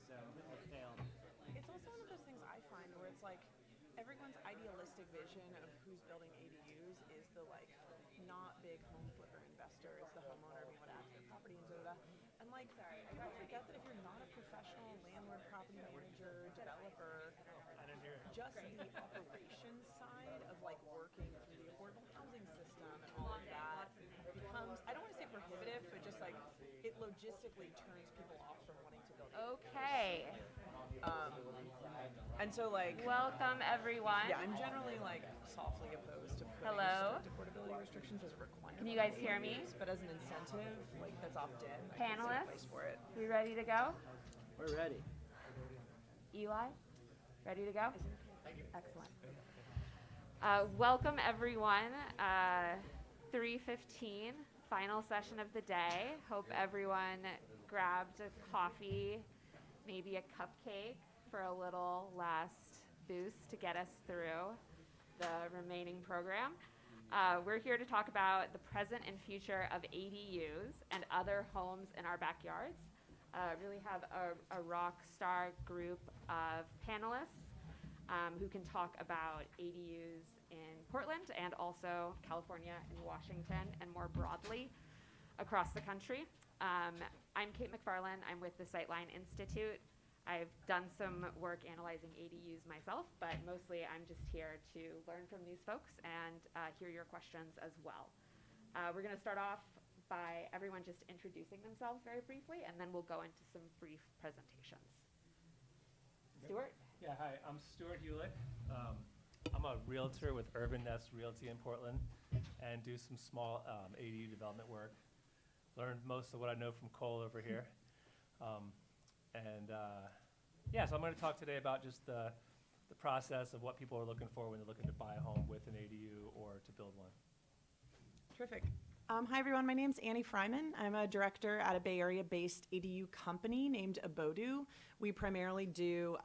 so it failed. It's also one of those things I find where it's like everyone's idealistic vision of who's building ADUs is the like not big home flipper investor, is the homeowner being able to add to their property and da da da. And like, people forget that if you're not a professional landlord, property manager, developer, just the operations side of like working through the affordable housing system and all of that becomes, I don't want to say prohibitive, but just like it logistically turns people off from wanting to build ADUs. Okay. And so like, Welcome, everyone. yeah, I'm generally like softly opposed to putting Hello. strict affordability restrictions as a requirement. Can you guys hear me? But as an incentive, like that's opt-in. I can see a Panelists, place for it. we ready to go? We're ready. Eli, ready to go? Excellent. Welcome, everyone. 3:15, final session of the day. Hope everyone grabbed a coffee, maybe a cupcake for a little last boost to get us through the remaining program. We're here to talk about the present and future of ADUs and other homes in our backyards. Really have a rock star group of panelists who can talk about ADUs in Portland and also California and Washington and more broadly across the country. I'm Kate McFarland. I'm with the Sightline Institute. I've done some work analyzing ADUs myself, but mostly I'm just here to learn from these folks and hear your questions as well. We're going to start off by everyone just introducing themselves very briefly, and then we'll go into some brief presentations. Stuart? Yeah, hi, I'm Stewart Hulick. I'm a realtor with Urban Nest Realty in Portland and do some small ADU development work. Learned most of what I know from Kol over here. Yeah, so I'm going to talk today about just the process of what people are looking for when they're looking to buy a home with an ADU or to build one. Terrific. Hi, everyone. My name's Fryman. I'm a director at a Bay Area-based ADU company named Adobu. We primarily do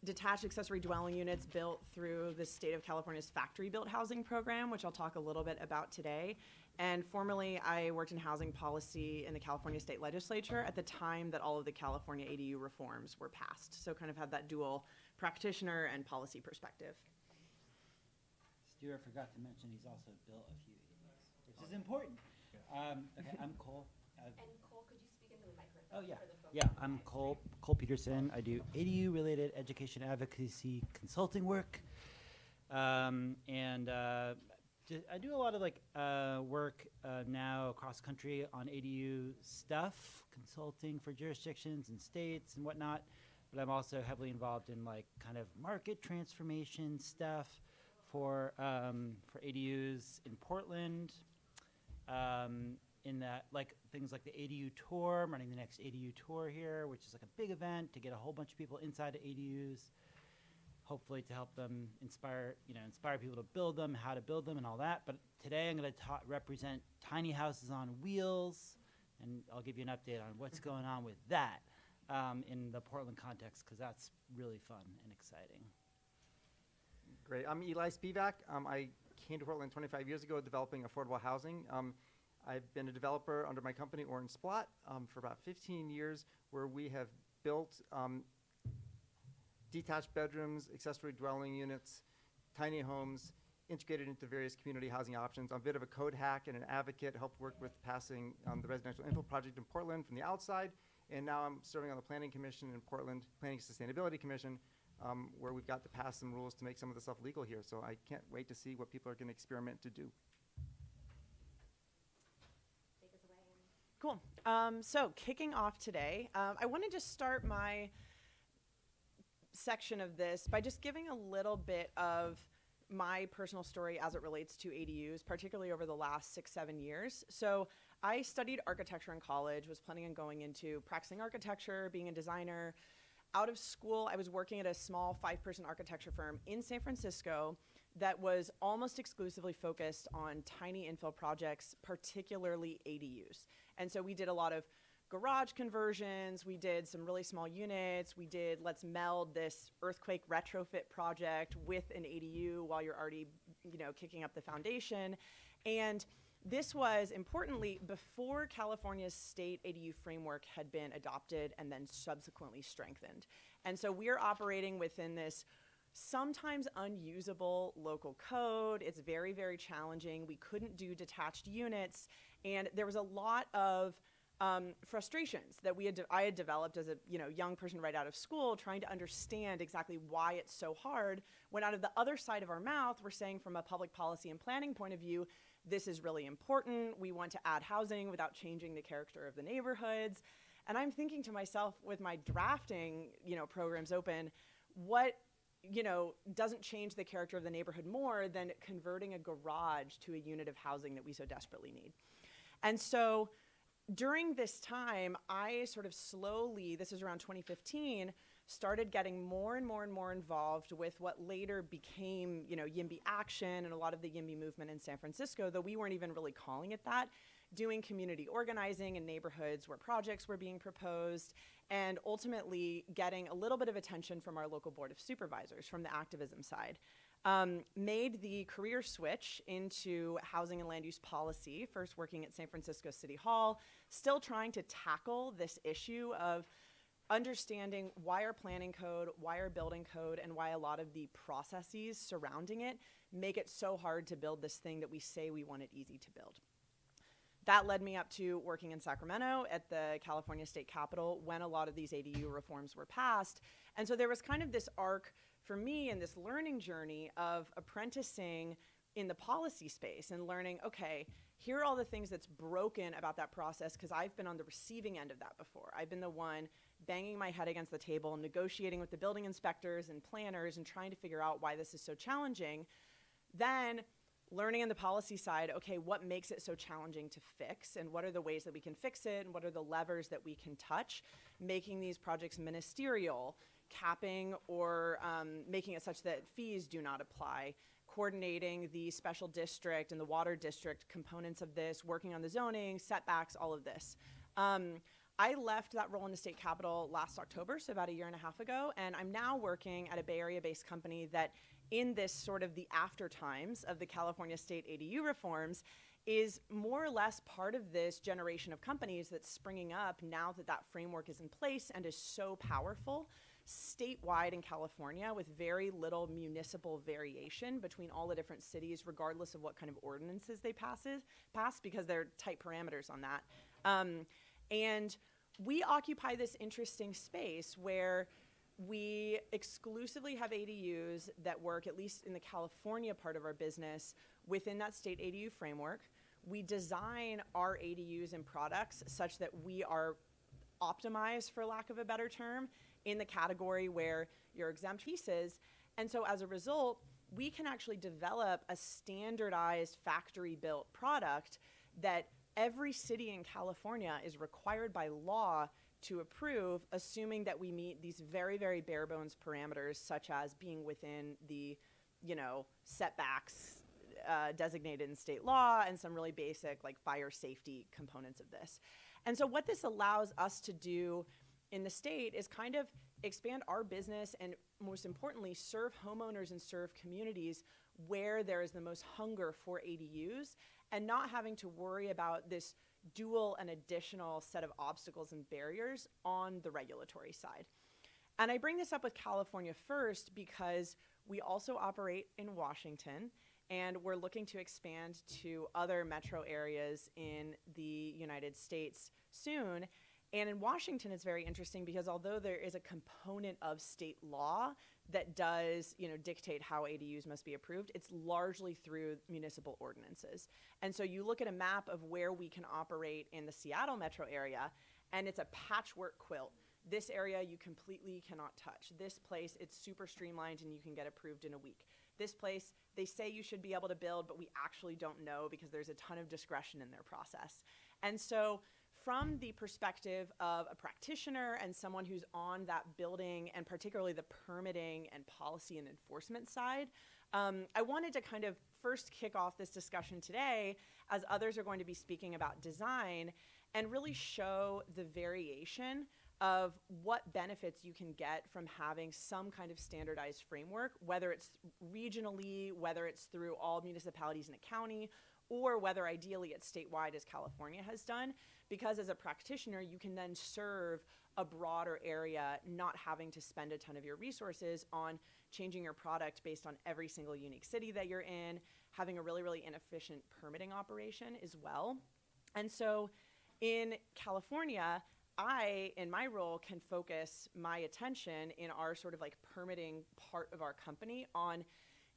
detached accessory dwelling units built through the state of California's factory-built housing program, which I'll talk a little bit about today. And formerly, I worked in housing policy in the California state legislature at the time that all of the California ADU reforms were passed. So kind of had that dual practitioner and policy perspective. Stuart forgot to mention he's also built a few ADUs, which is important. Okay, I'm Kol. And Kol, could you speak into the microphone? Oh, yeah. For the folks Yeah, I'm Kol Peterson. I do ADU-related education advocacy consulting work. I do a lot of work now across country on ADU stuff, consulting for jurisdictions and states and whatnot. But I'm also heavily involved in kind of market transformation stuff for ADUs in Portland. In that, things like the ADU tour, I'm running the next ADU tour here, which is a big event to get a whole bunch of people inside of ADUs, hopefully to help them inspire people to build them, how to build them and all that. But today I'm going to represent tiny houses on wheels, and I'll give you an update on what's going on with that in the Portland context, because that's really fun and exciting. Great. I'm Eli Spevak. I came to Portland 25 years ago developing affordable housing. I've been a developer under my company, Splot, for about 15 years, where we have built detached bedrooms, accessory dwelling units, tiny homes, integrated into various community housing options. I'm a bit of a code hack and an advocate, helped work with passing the residential infill project in Portland from the outside, and now I'm serving on the Planning Commission in Portland, Planning Sustainability Commission, where we've got to pass some rules to make some of the stuff legal here. So I can't wait to see what people are going to experiment to do. Take us away. Cool. So kicking off today, I want to just start my section of this by just giving a little bit of my personal story as it relates to ADUs, particularly over the last 6-7 years. So I studied architecture in college, was planning on going into practicing architecture, being a designer. Out of school, I was working at a small 5-person architecture firm in San Francisco that was almost exclusively focused on tiny infill projects, particularly ADUs. And so we did a lot of garage conversions, we did some really small units, we did let's meld this earthquake retrofit project with an ADU while you're already, kicking up the foundation. And This was, importantly, before California's state ADU framework had been adopted and then subsequently strengthened. And so we're operating within this sometimes unusable local code. It's very, very challenging. We couldn't do detached units, and there was a lot of frustrations that I had developed as a young person right out of school, trying to understand exactly why it's so hard, when out of the other side of our mouth, we're saying from a public policy and planning point of view, this is really important. We want to add housing without changing the character of the neighborhoods. And I'm thinking to myself, with my drafting programs open, what doesn't change the character of the neighborhood more than converting a garage to a unit of housing that we so desperately need. And so during this time, I sort of slowly, this is around 2015, started getting more and more and more involved with what later became, YIMBY Action and a lot of the YIMBY movement in San Francisco, though we weren't even really calling it that, doing community organizing in neighborhoods where projects were being proposed, and ultimately getting a little bit of attention from our local board of supervisors from the activism side. Made the career switch into housing and land use policy, first working at San Francisco City Hall, still trying to tackle this issue of understanding why our planning code, why our building code, and why a lot of the processes surrounding it make it so hard to build this thing that we say we want it easy to build. That led me up to working in Sacramento at the California State Capitol when a lot of these ADU reforms were passed. And so there was kind of this arc for me in this learning journey of apprenticing in the policy space and learning, okay, here are all the things that's broken about that process, because I've been on the receiving end of that before. I've been the one banging my head against the table, negotiating with the building inspectors and planners and trying to figure out why this is so challenging. Then learning on the policy side, okay, what makes it so challenging to fix, and what are the ways that we can fix it, and what are the levers that we can touch, making these projects ministerial, capping or making it such that fees do not apply, coordinating the special district and the water district components of this, working on the zoning, setbacks, all of this. I left that role in the state capitol last October, so about a year and a half ago, and I'm now working at a Bay Area-based company that in this sort of the after times of the California state ADU reforms is more or less part of this generation of companies that's springing up now that that framework is in place and is so powerful statewide in California, with very little municipal variation between all the different cities, regardless of what kind of ordinances they pass, because there are tight parameters on that. And we occupy this interesting space where we exclusively have ADUs that work, at least in the California part of our business, within that state ADU framework. We design our ADUs and products such that we are optimized, for lack of a better term, in the category where you're exempt pieces. And so as a result, we can actually develop a standardized factory-built product that every city in California is required by law to approve, assuming that we meet these very, very bare bones parameters, such as being within the, setbacks designated in state law and some really basic like fire safety components of this. And so what this allows us to do in the state is kind of expand our business and, most importantly, serve homeowners and serve communities where there is the most hunger for ADUs, and not having to worry about this dual and additional set of obstacles and barriers on the regulatory side. And I bring this up with California first because we also operate in Washington, and we're looking to expand to other metro areas in the United States soon. And in Washington, it's very interesting because although there is a component of state law that does, dictate how ADUs must be approved, it's largely through municipal ordinances. And so you look at a map of where we can operate in the Seattle metro area, and it's a patchwork quilt. This area you completely cannot touch. This place, it's super streamlined and you can get approved in a week. This place, they say you should be able to build, but we actually don't know because there's a ton of discretion in their process. And so from the perspective of a practitioner and someone who's on that building and particularly the permitting and policy and enforcement side, I wanted to kind of first kick off this discussion today, as others are going to be speaking about design, and really show the variation of what benefits you can get from having some kind of standardized framework, whether it's regionally, whether it's through all municipalities in a county, or whether ideally it's statewide as California has done, because as a practitioner, you can then serve a broader area, not having to spend a ton of your resources on changing your product based on every single unique city that you're in, having a really, really inefficient permitting operation as well. And so in California, I, in my role, can focus my attention in our sort of like permitting part of our company on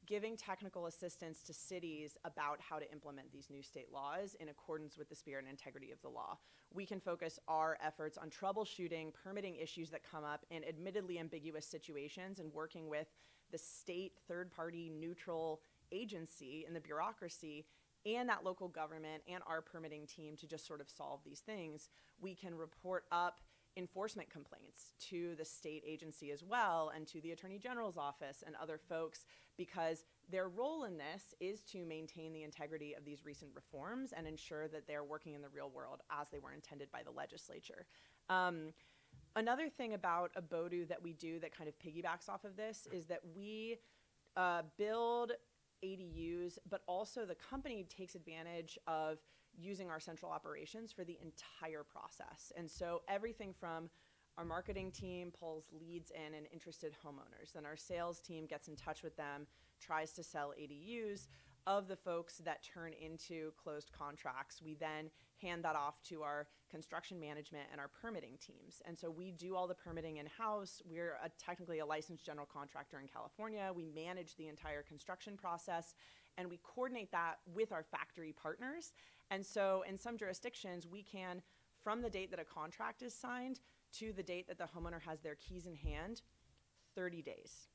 giving technical assistance to cities about how to implement these new state laws in accordance with the spirit and integrity of the law. We can focus our efforts on troubleshooting permitting issues that come up in admittedly ambiguous situations and working with the state third-party neutral agency and the bureaucracy and that local government and our permitting team to just sort of solve these things. We can report up enforcement complaints to the state agency as well and to the Attorney General's office and other folks, because their role in this is to maintain the integrity of these recent reforms and ensure that they're working in the real world as they were intended by the legislature. Another thing about Adobu that we do that kind of piggybacks off of this is that we build ADUs, but also the company takes advantage of using our central operations for the entire process. And so everything from our marketing team pulls leads in and interested homeowners, then our sales team gets in touch with them, tries to sell ADUs. Of the folks that turn into closed contracts, we then hand that off to our construction management and our permitting teams. And so we do all the permitting in-house. We're technically a licensed general contractor in California. We manage the entire construction process, and we coordinate that with our factory partners. And so in some jurisdictions, we can, from the date that a contract is signed to the date that the homeowner has their keys in hand, 30 days.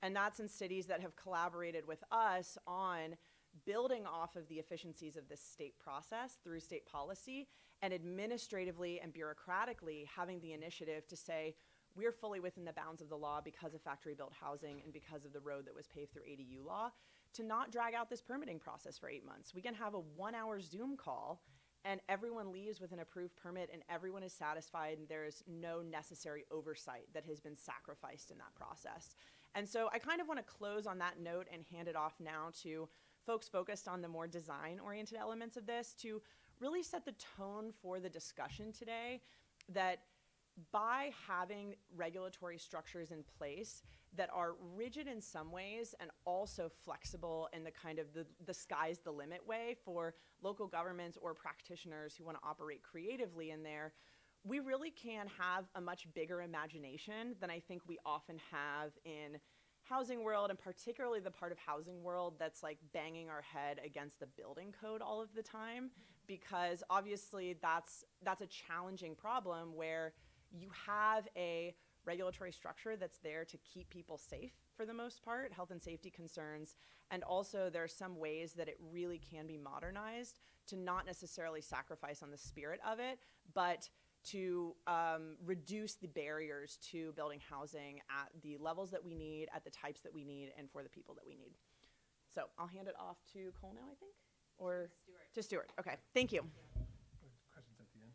And that's in cities that have collaborated with us on building off of the efficiencies of this state process through state policy, and administratively and bureaucratically having the initiative to say, we're fully within the bounds of the law because of factory-built housing and because of the road that was paved through ADU law, to not drag out this permitting process for 8 months. We can have a 1-hour Zoom call and everyone leaves with an approved permit and everyone is satisfied and there's no necessary oversight that has been sacrificed in that process. And so I kind of want to close on that note and hand it off now to folks focused on the more design-oriented elements of this to really set the tone for the discussion today, that by having regulatory structures in place that are rigid in some ways and also flexible in the kind of the sky's the limit way for local governments or practitioners who want to operate creatively in there, we really can have a much bigger imagination than I think we often have in housing world, and particularly the part of housing world that's like banging our head against the building code all of the time, because obviously that's a challenging problem where you have a regulatory structure that's there to keep people safe for the most part, health and safety concerns, and also there are some ways that it really can be modernized to not necessarily sacrifice on the spirit of it, but to reduce the barriers to building housing at the levels that we need, at the types that we need, and for the people that we need. So I'll hand it off to Cole now, I think, or Stewart. to Stewart. Okay, thank you. Questions at the end?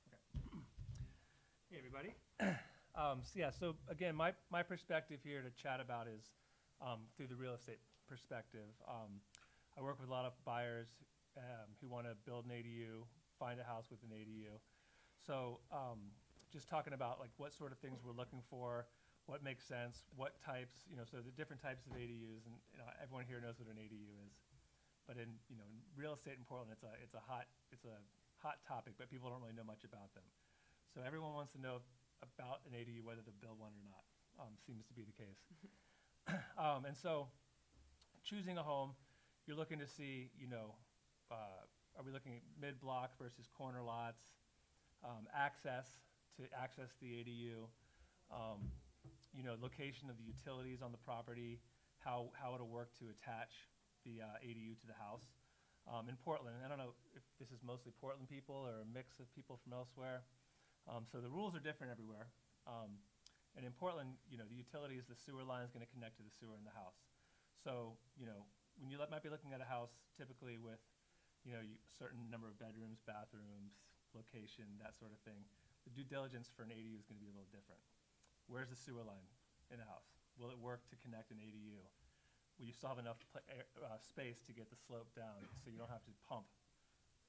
Okay. Hey, everybody. So again, my perspective here to chat about is through the real estate perspective. I work with a lot of buyers who want to build an ADU, find a house with an ADU. So just talking about like what sort of things we're looking for, what makes sense, what types, so the different types of ADUs, and everyone here knows what an ADU is. But in in real estate in Portland, it's a hot topic, but people don't really know much about them. So everyone wants to know about an ADU, whether to build one or not. Seems to be the case. And so choosing a home, you're looking to see, are we looking at mid-block versus corner lots? Access the ADU, location of the utilities on the property, how it'll work to attach the ADU to the house. In Portland, I don't know if this is mostly Portland people or a mix of people from elsewhere. So the rules are different everywhere. And in Portland, the utilities, the sewer line is going to connect to the sewer in the house. So, when you might be looking at a house typically with, certain number of bedrooms, bathrooms, location, that sort of thing, the due diligence for an ADU is going to be a little different. Where's the sewer line in the house? Will it work to connect an ADU? Will you still have enough space to get the slope down so you don't have to pump?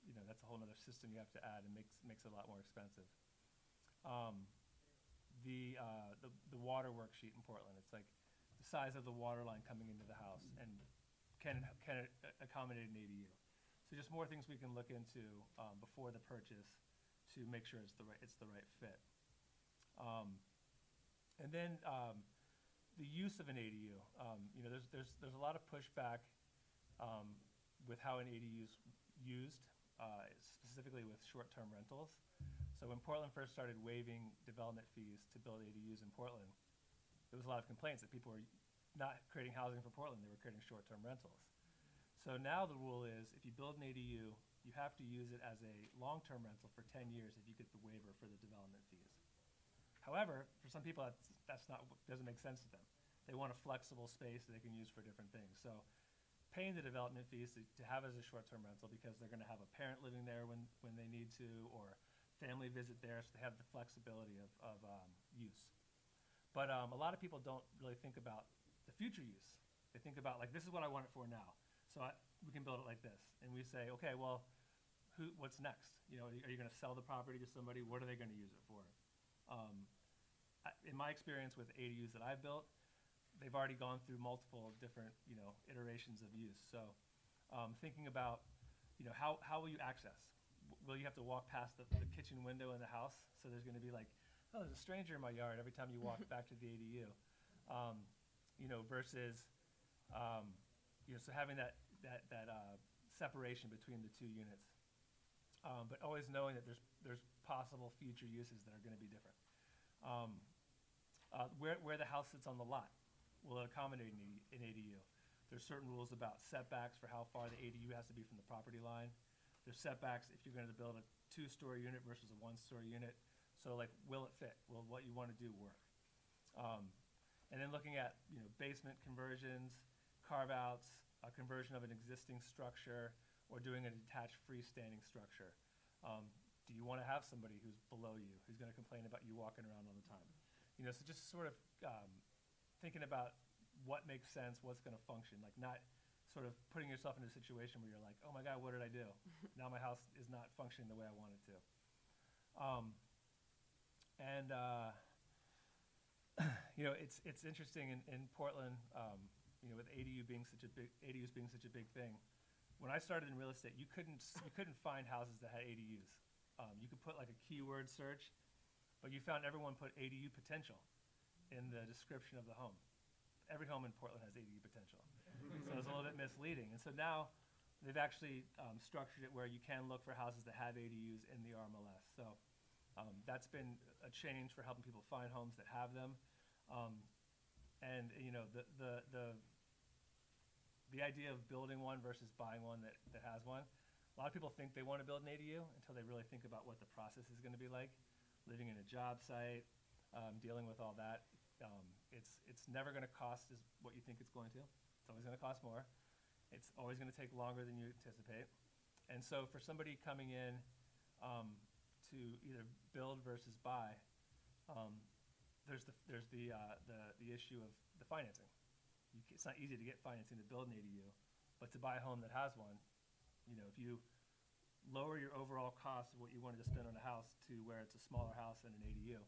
You know, that's a whole other system you have to add and makes it a lot more expensive. The water worksheet in Portland, it's like the size of the water line coming into the house and can it accommodate an ADU? So just more things we can look into before the purchase to make sure it's the right fit. And then the use of an ADU. You know, there's a lot of pushback with how an ADU is used, specifically with short-term rentals. So when Portland first started waiving development fees to build ADUs in Portland, there was a lot of complaints that people were not creating housing for Portland, they were creating short-term rentals. So now the rule is if you build an ADU, you have to use it as a long-term rental for 10 years if you get the waiver for the development fees. However, for some people doesn't make sense to them. They want a flexible space that they can use for different things. So paying the development fees to have as a short-term rental because they're going to have a parent living there when they need to, or family visit there, so they have the flexibility of use. But a lot of people don't really think about the future use. They think about, like, this is what I want it for now. So we can build it like this. And we say, okay, well, what's next? You know, are you going to sell the property to somebody? What are they going to use it for? In my experience with ADUs that I've built, they've already gone through multiple different, you know, iterations of use. So thinking about, you know, how will you access? Will you have to walk past the kitchen window in the house? So there's going to be like, oh, there's a stranger in my yard every time you walk back to the ADU. You know, versus, you know, so having that separation between the two units. But always knowing that there's possible future uses that are going to be different. Where the house sits on the lot, will it accommodate an ADU? There's certain rules about setbacks for how far the ADU has to be from the property line. There's setbacks if you're going to build a 2-story unit versus a 1-story unit. So, like, will it fit? Will what you want to do work? And then looking at, you know, basement conversions, carve-outs, a conversion of an existing structure, or doing a detached freestanding structure. Do you want to have somebody who's below you, who's going to complain about you walking around all the time? You know, so just sort of thinking about what makes sense, what's going to function, like not sort of putting yourself in a situation where you're like, oh my God, what did I do? Now my house is not functioning the way I want it to. You know, it's interesting in Portland, you know, with ADUs being such a big thing. When I started in real estate, you couldn't find houses that had ADUs. You could put like a keyword search, but you found everyone put ADU potential in the description of the home. Every home in Portland has ADU potential. So it's a little bit misleading. And so now they've actually structured it where you can look for houses that have ADUs in the RMLS. So that's been a change for helping people find homes that have them. And you know, the idea of building one versus buying one that has one. A lot of people think they want to build an ADU until they really think about what the process is going to be like. Living in a job site, dealing with all that. It's never going to cost as what you think it's going to. It's always going to cost more. It's always going to take longer than you anticipate. And so for somebody coming in to either build versus buy, there's the issue of the financing. It's not easy to get financing to build an ADU, but to buy a home that has one, you know, if you lower your overall cost of what you wanted to spend on a house to where it's a smaller house and an ADU,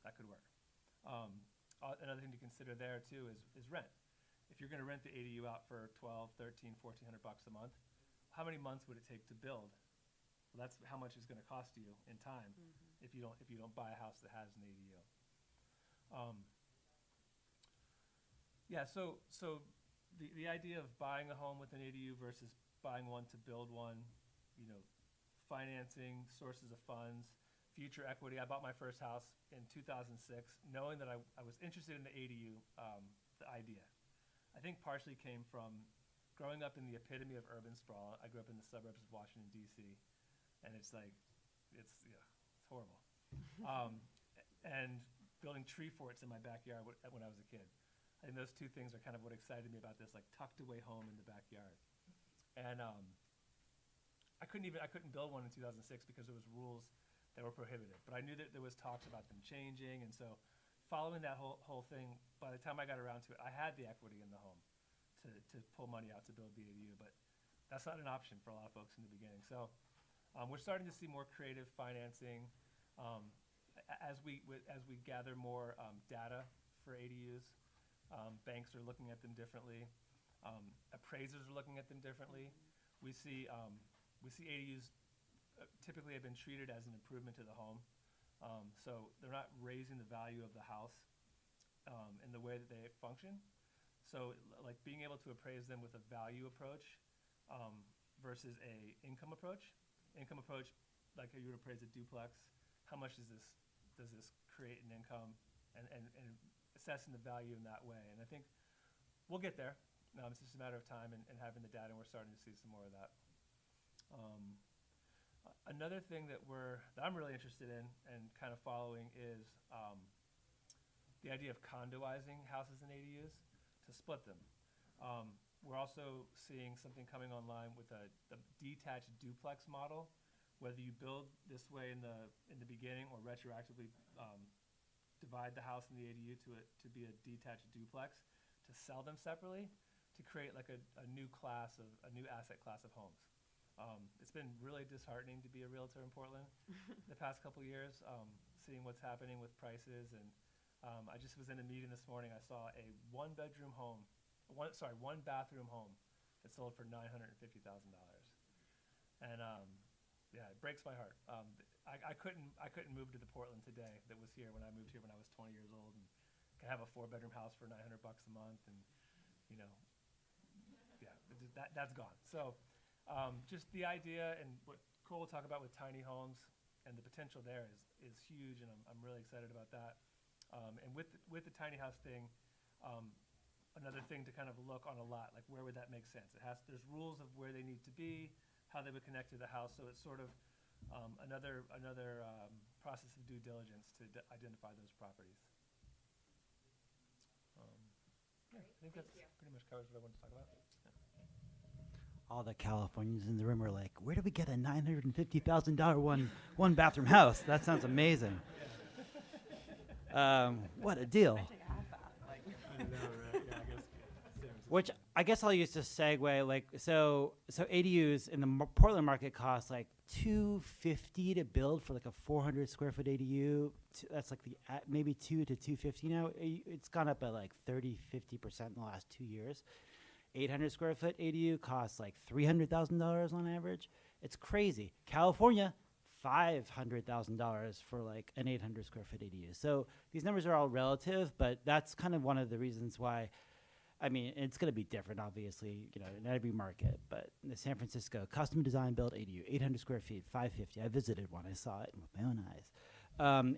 that could work. Another thing to consider there too is rent. If you're going to rent the ADU out for $1,200, $1,300, $1,400 a month, how many months would it take to build? Well, that's how much it's going to cost you in time if you don't buy a house that has an ADU. Yeah, so the idea of buying a home with an ADU versus buying one to build one, you know, financing, sources of funds, future equity. I bought my first house in 2006, knowing that I was interested in the ADU, the idea. I think partially came from growing up in the epitome of urban sprawl. I grew up in the suburbs of Washington, D.C., and it's like, it's horrible. And building tree forts in my backyard when I was a kid. I think those two things are kind of what excited me about this, like tucked away home in the backyard. And I couldn't build one in 2006 because there was rules that were prohibitive. But I knew that there was talks about them changing, and so following that whole thing, by the time I got around to it, I had the equity in the home to pull money out to build the ADU, but that's not an option for a lot of folks in the beginning. So we're starting to see more creative financing as we gather more data for ADUs. Banks are looking at them differently. Appraisers are looking at them differently. We see ADUs typically have been treated as an improvement to the home. So they're not raising the value of the house in the way that they function. So like being able to appraise them with a value approach versus a income approach. Income approach, like you would appraise a duplex, how much does this create an income, and assessing the value in that way. And I think we'll get there. It's just a matter of time and having the data, and we're starting to see some more of that. Another thing that I'm really interested in and kind of following is the idea of condoizing houses and ADUs to split them. We're also seeing something coming online with a detached duplex model, whether you build this way in the beginning or retroactively divide the house and the ADU to be a detached duplex, to sell them separately, to create like a new asset class of homes. It's been really disheartening to be a realtor in Portland the past couple years, seeing what's happening with prices. And I just was in a meeting this morning. I saw a one bathroom home that sold for $950,000. And it breaks my heart. I couldn't move to the Portland today that was here when I moved here when I was 20 years old, and could have a 4-bedroom house for $900 a month, and that's gone. So just the idea, and what Cole will talk about with tiny homes and the potential there is huge, and I'm really excited about that. And with the tiny house thing, another thing to kind of look on a lot, like where would that make sense? There's rules of where they need to be, how they would connect to the house, so it's sort of another process of due diligence to identify those properties. I think that's pretty much covers what I wanted to talk about. All the Californians in the room are like, where do we get a $950,000 one bathroom house? That sounds amazing. What a deal. Which I guess I'll use to segue, like, so ADUs in the Portland market cost like $250 to build for like a 400 square foot ADU. That's like maybe $2 to $250 now. It's gone up by like 30-50% in the last 2 years. 800 square foot ADU costs like $300,000 on average. It's crazy. California, $500,000 for like an 800 square foot ADU. So these numbers are all relative, but that's kind of one of the reasons why. I mean, it's going to be different, obviously, in every market. But in the San Francisco, custom design built ADU, 800 square feet, $550. I visited one. I saw it with my own eyes.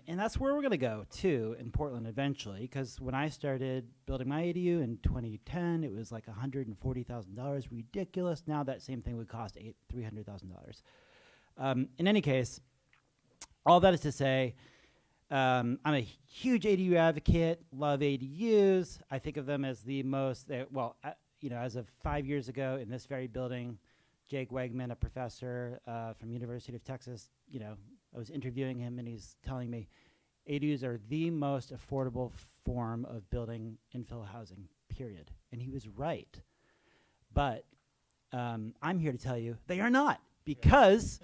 And that's where we're going to go, too, in Portland eventually. Because when I started building my ADU in 2010, it was like $140,000. Ridiculous. Now that same thing would cost $300,000. In any case, all that is to say, I'm a huge ADU advocate, love ADUs. I think of them as the most, as of 5 years ago in this very building, Jake Wegman, a professor from University of Texas, I was interviewing him and he's telling me ADUs are the most affordable form of building infill housing, period. And he was right. But I'm here to tell you they are not, because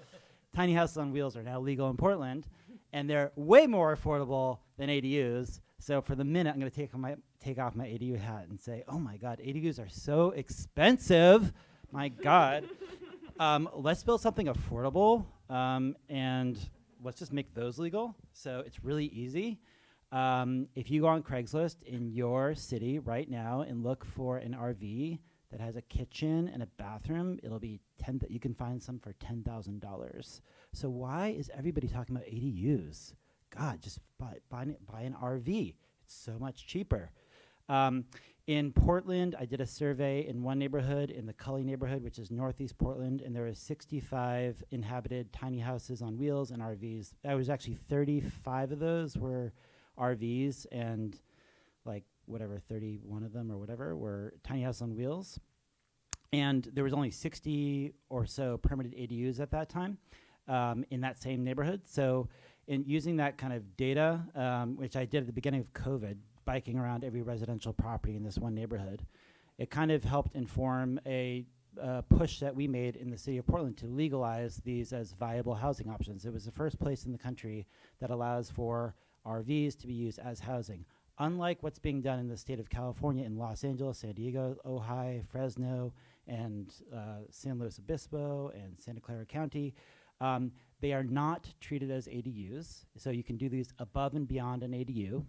tiny houses on wheels are now legal in Portland. And they're way more affordable than ADUs. So for the minute, I'm going to take off my ADU hat and say, oh my God, ADUs are so expensive. My God. Let's build something affordable, and let's just make those legal. So it's really easy. If you go on Craigslist in your city right now and look for an RV that has a kitchen and a bathroom, it'll be you can find some for $10,000. So why is everybody talking about ADUs? God, just buy an RV. It's so much cheaper. In Portland, I did a survey in one neighborhood, in the Cully neighborhood, which is northeast Portland, and there were 65 inhabited tiny houses on wheels and RVs. That was actually 35 of those were RVs, and 31 of them or whatever were tiny house on wheels. And there was only 60 or so permitted ADUs at that time. in that same neighborhood. So in using that kind of data, which I did at the beginning of COVID, biking around every residential property in this one neighborhood, it kind of helped inform a push that we made in the city of Portland to legalize these as viable housing options. It was the first place in the country that allows for RVs to be used as housing. Unlike what's being done in the state of California, in Los Angeles, San Diego, Ojai, Fresno, and San Luis Obispo, and Santa Clara County, they are not treated as ADUs, so you can do these above and beyond an ADU.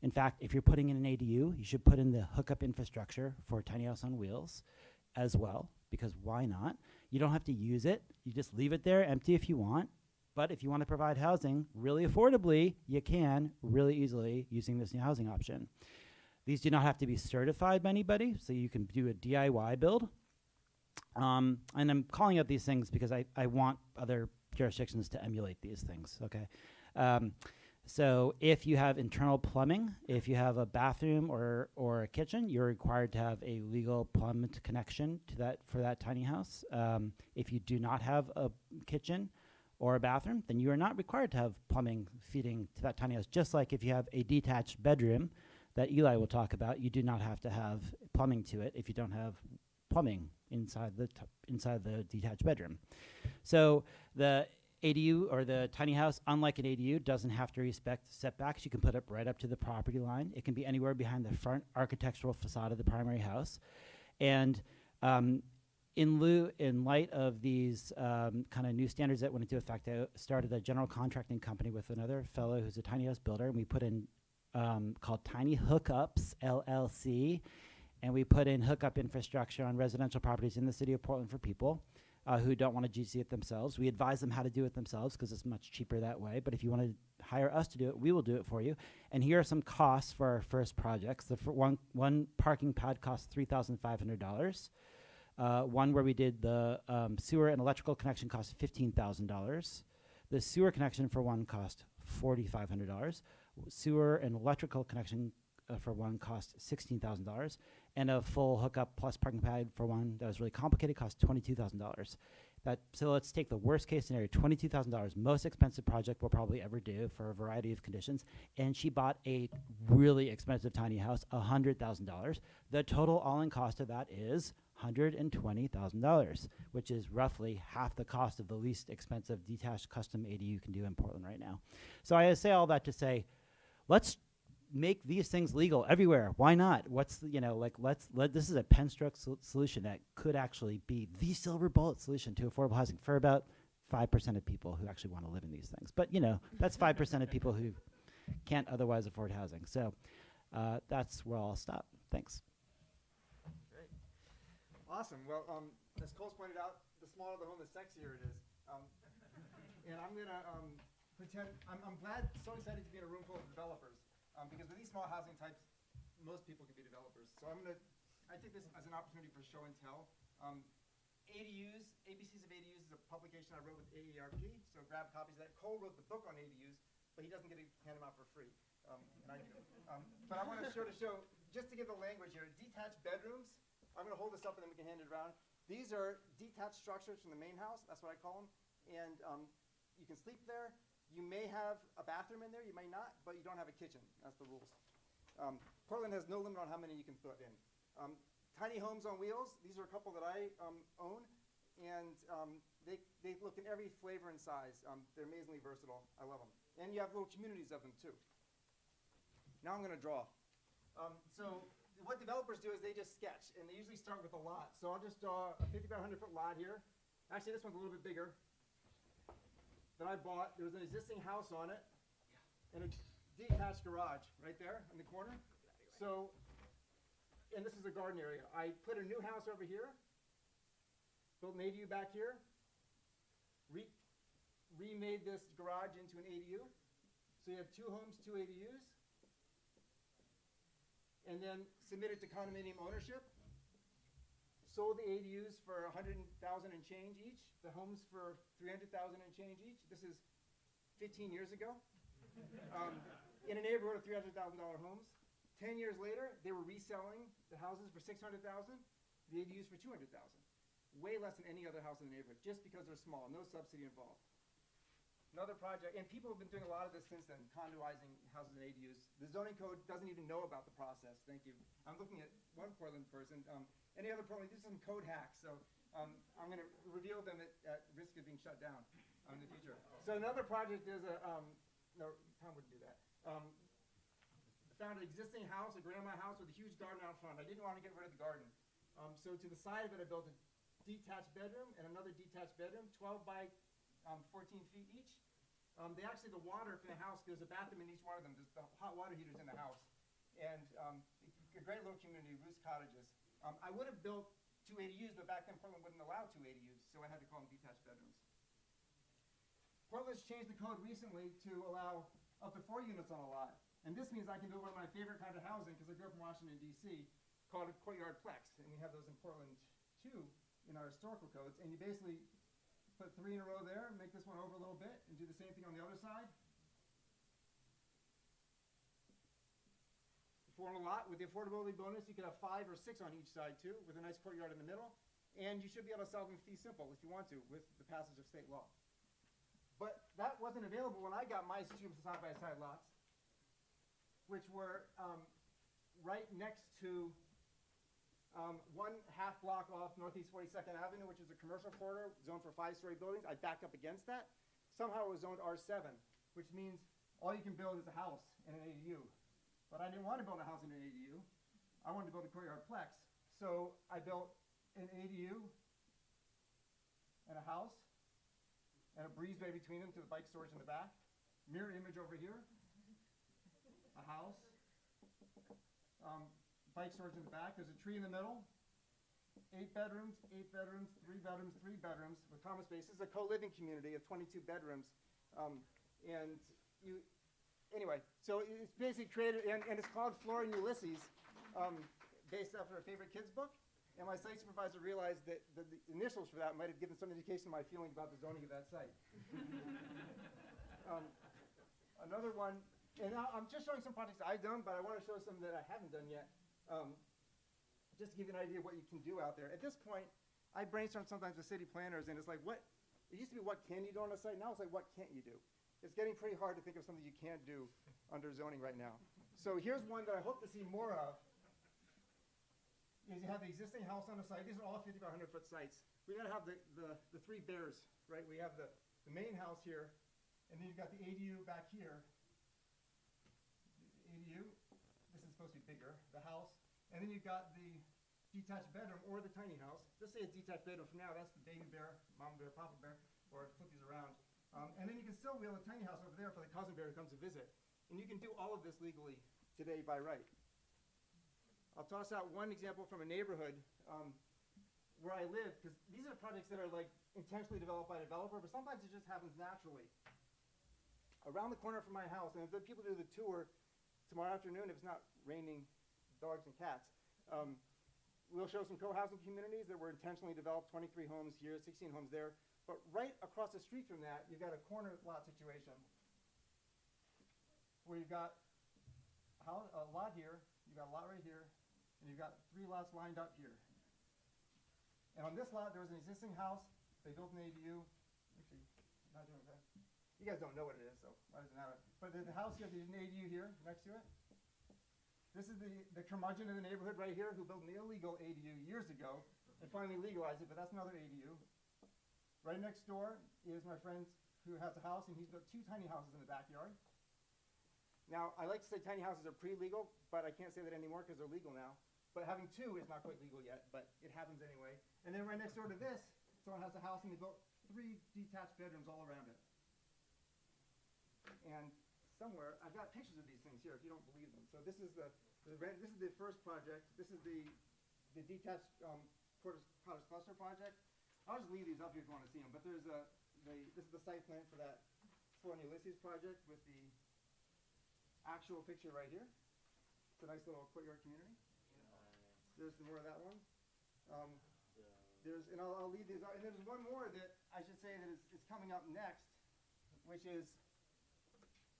In fact, if you're putting in an ADU, you should put in the hookup infrastructure for tiny house on wheels as well, because why not? You don't have to use it. You just leave it there empty if you want. But if you want to provide housing really affordably, you can really easily using this new housing option. These do not have to be certified by anybody, so you can do a DIY build. And I'm calling out these things because I want other jurisdictions to emulate these things, okay? So if you have internal plumbing, if you have a bathroom or a kitchen, you're required to have a legal plumbed connection to that for that tiny house. If you do not have a kitchen or a bathroom, then you are not required to have plumbing feeding to that tiny house. Just like if you have a detached bedroom that Eli will talk about, you do not have to have plumbing to it if you don't have plumbing inside the detached bedroom. So the ADU or the tiny house, unlike an ADU, doesn't have to respect setbacks. You can put it right up to the property line. It can be anywhere behind the front architectural facade of the primary house. And in light of these kind of new standards that went into effect, I started a general contracting company with another fellow who's a tiny house builder, and we put in called Tiny Hookups, LLC, and we put in hookup infrastructure on residential properties in the city of Portland for people who don't want to GC it themselves. We advise them how to do it themselves because it's much cheaper that way. But if you want to hire us to do it, we will do it for you. And here are some costs for our first projects. The one parking pad costs $3,500. One where we did the sewer and electrical connection cost $15,000. The sewer connection for one cost $4,500. Sewer and electrical connection for one cost $16,000, and a full hookup plus parking pad for one that was really complicated cost $22,000. So let's take the worst case scenario, $22,000, most expensive project we'll probably ever do for a variety of conditions, and she bought a really expensive tiny house, $100,000. The total all-in cost of that is $120,000, which is roughly half the cost of the least expensive detached custom ADU you can do in Portland right now. So I say all that to say, let's make these things legal everywhere. Why not? This is a pen stroke solution that could actually be the silver bullet solution to affordable housing for about 5% of people who actually want to live in these things. But that's 5% of people who can't otherwise afford housing. So that's where I'll stop. Thanks. Great. Awesome. Well, as Cole's pointed out, the smaller the home, the sexier it is. And I'm going to pretend, I'm so excited to be in a room full of developers. Because with these small housing types, most people can be developers. So I take this as an opportunity for show and tell. ADUs, ABCs of ADUs is a publication I wrote with AARP, so grab copies of that. Cole wrote the book on ADUs, but he doesn't get to hand them out for free, and I do. But I want to show, just to give the language here, detached bedrooms. I'm going to hold this up and then we can hand it around. These are detached structures from the main house, that's what I call them, and you can sleep there. You may have a bathroom in there, you may not, but you don't have a kitchen. That's the rules. Portland has no limit on how many you can put in. Tiny homes on wheels, these are a couple that I own, and they look in every flavor and size. They're amazingly versatile. I love them. And you have little communities of them too. Now I'm going to draw. So what developers do is they just sketch, and they usually start with a lot. So I'll just draw a 50 by 100 foot lot here. Actually, this one's a little bit bigger. That I bought. There was an existing house on it, and a detached garage right there in the corner. So, and this is a garden area. I put a new house over here, built an ADU back here, remade this garage into an ADU. So you have 2 homes, 2 ADUs, and then submitted to condominium ownership. Sold the ADUs for $100,000 and change each. The homes for $300,000 and change each. This is 15 years ago. In a neighborhood of $300,000 homes. 10 years later, they were reselling the houses for $600,000, the ADUs for $200,000. Way less than any other house in the neighborhood, just because they're small, no subsidy involved. Another project, and people have been doing a lot of this since then, condoizing houses and ADUs. The zoning code doesn't even know about the process. Thank you. I'm looking at one Portland person. Any other Portland, these are some code hacks, so I'm going to reveal them at risk of being shut down in the future. So another project is no, Tom wouldn't do that. Found an existing house, a grandma house with a huge garden out front. I didn't want to get rid of the garden. So to the side of it, I built a detached bedroom and another detached bedroom, 12 by 14 feet each. The water from the house, there's a bathroom in each one of them. There's the hot water heaters in the house. And a great little community, Roost Cottages. I would have built 2 ADUs, but back then Portland wouldn't allow 2 ADUs, so I had to call them detached bedrooms. Portland's changed the code recently to allow up to 4 units on a lot. And this means I can do one of my favorite kind of housing, because I grew up in Washington, D.C., called a courtyard plex. And we have those in Portland, too, in our historical codes. And you basically put 3 in a row there, make this one over a little bit, and do the same thing on the other side. 4 on a lot. With the affordability bonus, you could have 5 or 6 on each side, too, with a nice courtyard in the middle. And you should be able to sell them fee simple if you want to, with the passage of state law. But that wasn't available when I got my 2 side-by-side lots, which were right next to 1 half block off Northeast 42nd Avenue, which is a commercial corridor zoned for 5-story buildings. I backed up against that. Somehow it was zoned R7, which means all you can build is a house and an ADU. But I didn't want to build a house and an ADU. I wanted to build a courtyard plex. So I built an ADU and a house and a breezeway between them to the bike storage in the back. Mirror image over here. A house. Bike storage in the back. There's a tree in the middle. 8 bedrooms, 3 bedrooms, 3 bedrooms with common space. This is a co-living community of 22 bedrooms. Anyway, so it's basically created, and it's called Flora and Ulysses, based after a favorite kids book. And my site supervisor realized that the initials for that might have given some indication of my feeling about the zoning of that site. Another one, and I'm just showing some projects I've done, but I want to show some that I haven't done yet. Just to give you an idea of what you can do out there. At this point, I brainstorm sometimes with city planners, and it's like, it used to be what can you do on a site, now it's like what can't you do? It's getting pretty hard to think of something you can't do under zoning right now. So here's one that I hope to see more of, is you have the existing house on the site. These are all 50 by 100 foot sites. We gotta have the 3 bears, right? We have the main house here, and then you've got the ADU back here. The ADU, this is supposed to be bigger, the house. And then you've got the detached bedroom or the tiny house. Let's say it's detached bedroom for now. That's the baby bear, mama bear, papa bear, or flip these around. And then you can still wheel a tiny house over there for the cousin bear who comes to visit. And you can do all of this legally today by right. I'll toss out one example from a neighborhood where I live, because these are projects that are like intentionally developed by a developer, but sometimes it just happens naturally. Around the corner from my house, and if the people do the tour tomorrow afternoon, if it's not raining dogs and cats, we'll show some co-housing communities that were intentionally developed, 23 homes here, 16 homes there. But right across the street from that, you've got a corner lot situation where you've got a lot here, you've got a lot right here, and you've got 3 lots lined up here. And on this lot, there was an existing house. They built an ADU. Actually, not doing that. You guys don't know what it is, so why does it matter? But the house here, there's an ADU here next to it. This is the curmudgeon in the neighborhood right here who built an illegal ADU years ago and finally legalized it, but that's another ADU. Right next door is my friend who has a house, and he's built 2 tiny houses in the backyard. Now, I like to say tiny houses are pre-legal, but I can't say that anymore because they're legal now. But having 2 is not quite legal yet, but it happens anyway. And then right next door to this, someone has a house, and they built 3 detached bedrooms all around it. And somewhere, I've got pictures of these things here if you don't believe them. So this is the first project. This is the detached cottage cluster project. I'll just leave these up here if you want to see them. But there's this is the site plan for that Flora and Ulysses project with the actual picture right here. It's a nice little courtyard community. There's more of that one. I'll leave these out. And there's one more that I should say that is coming up next, which is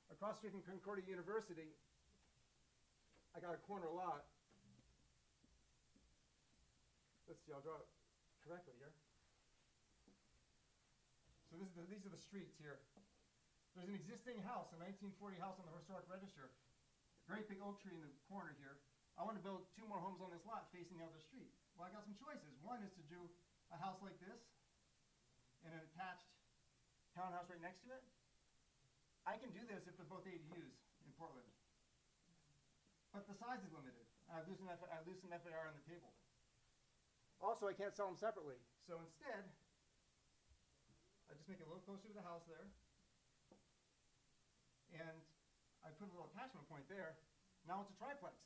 across the street from Concordia University. I got a corner lot. Let's see, I'll draw it correctly here. So these are the streets here. There's an existing house, a 1940 house on the historic register, great big oak tree in the corner here. I want to build 2 more homes on this lot facing the other street. Well, I got some choices. One is to do a house like this and an attached townhouse right next to it. I can do this if they're both ADUs in Portland. But the size is limited. I lose some FAR on the table. Also, I can't sell them separately. So instead, I just make it a little closer to the house there. And I put a little attachment point there. Now it's a triplex.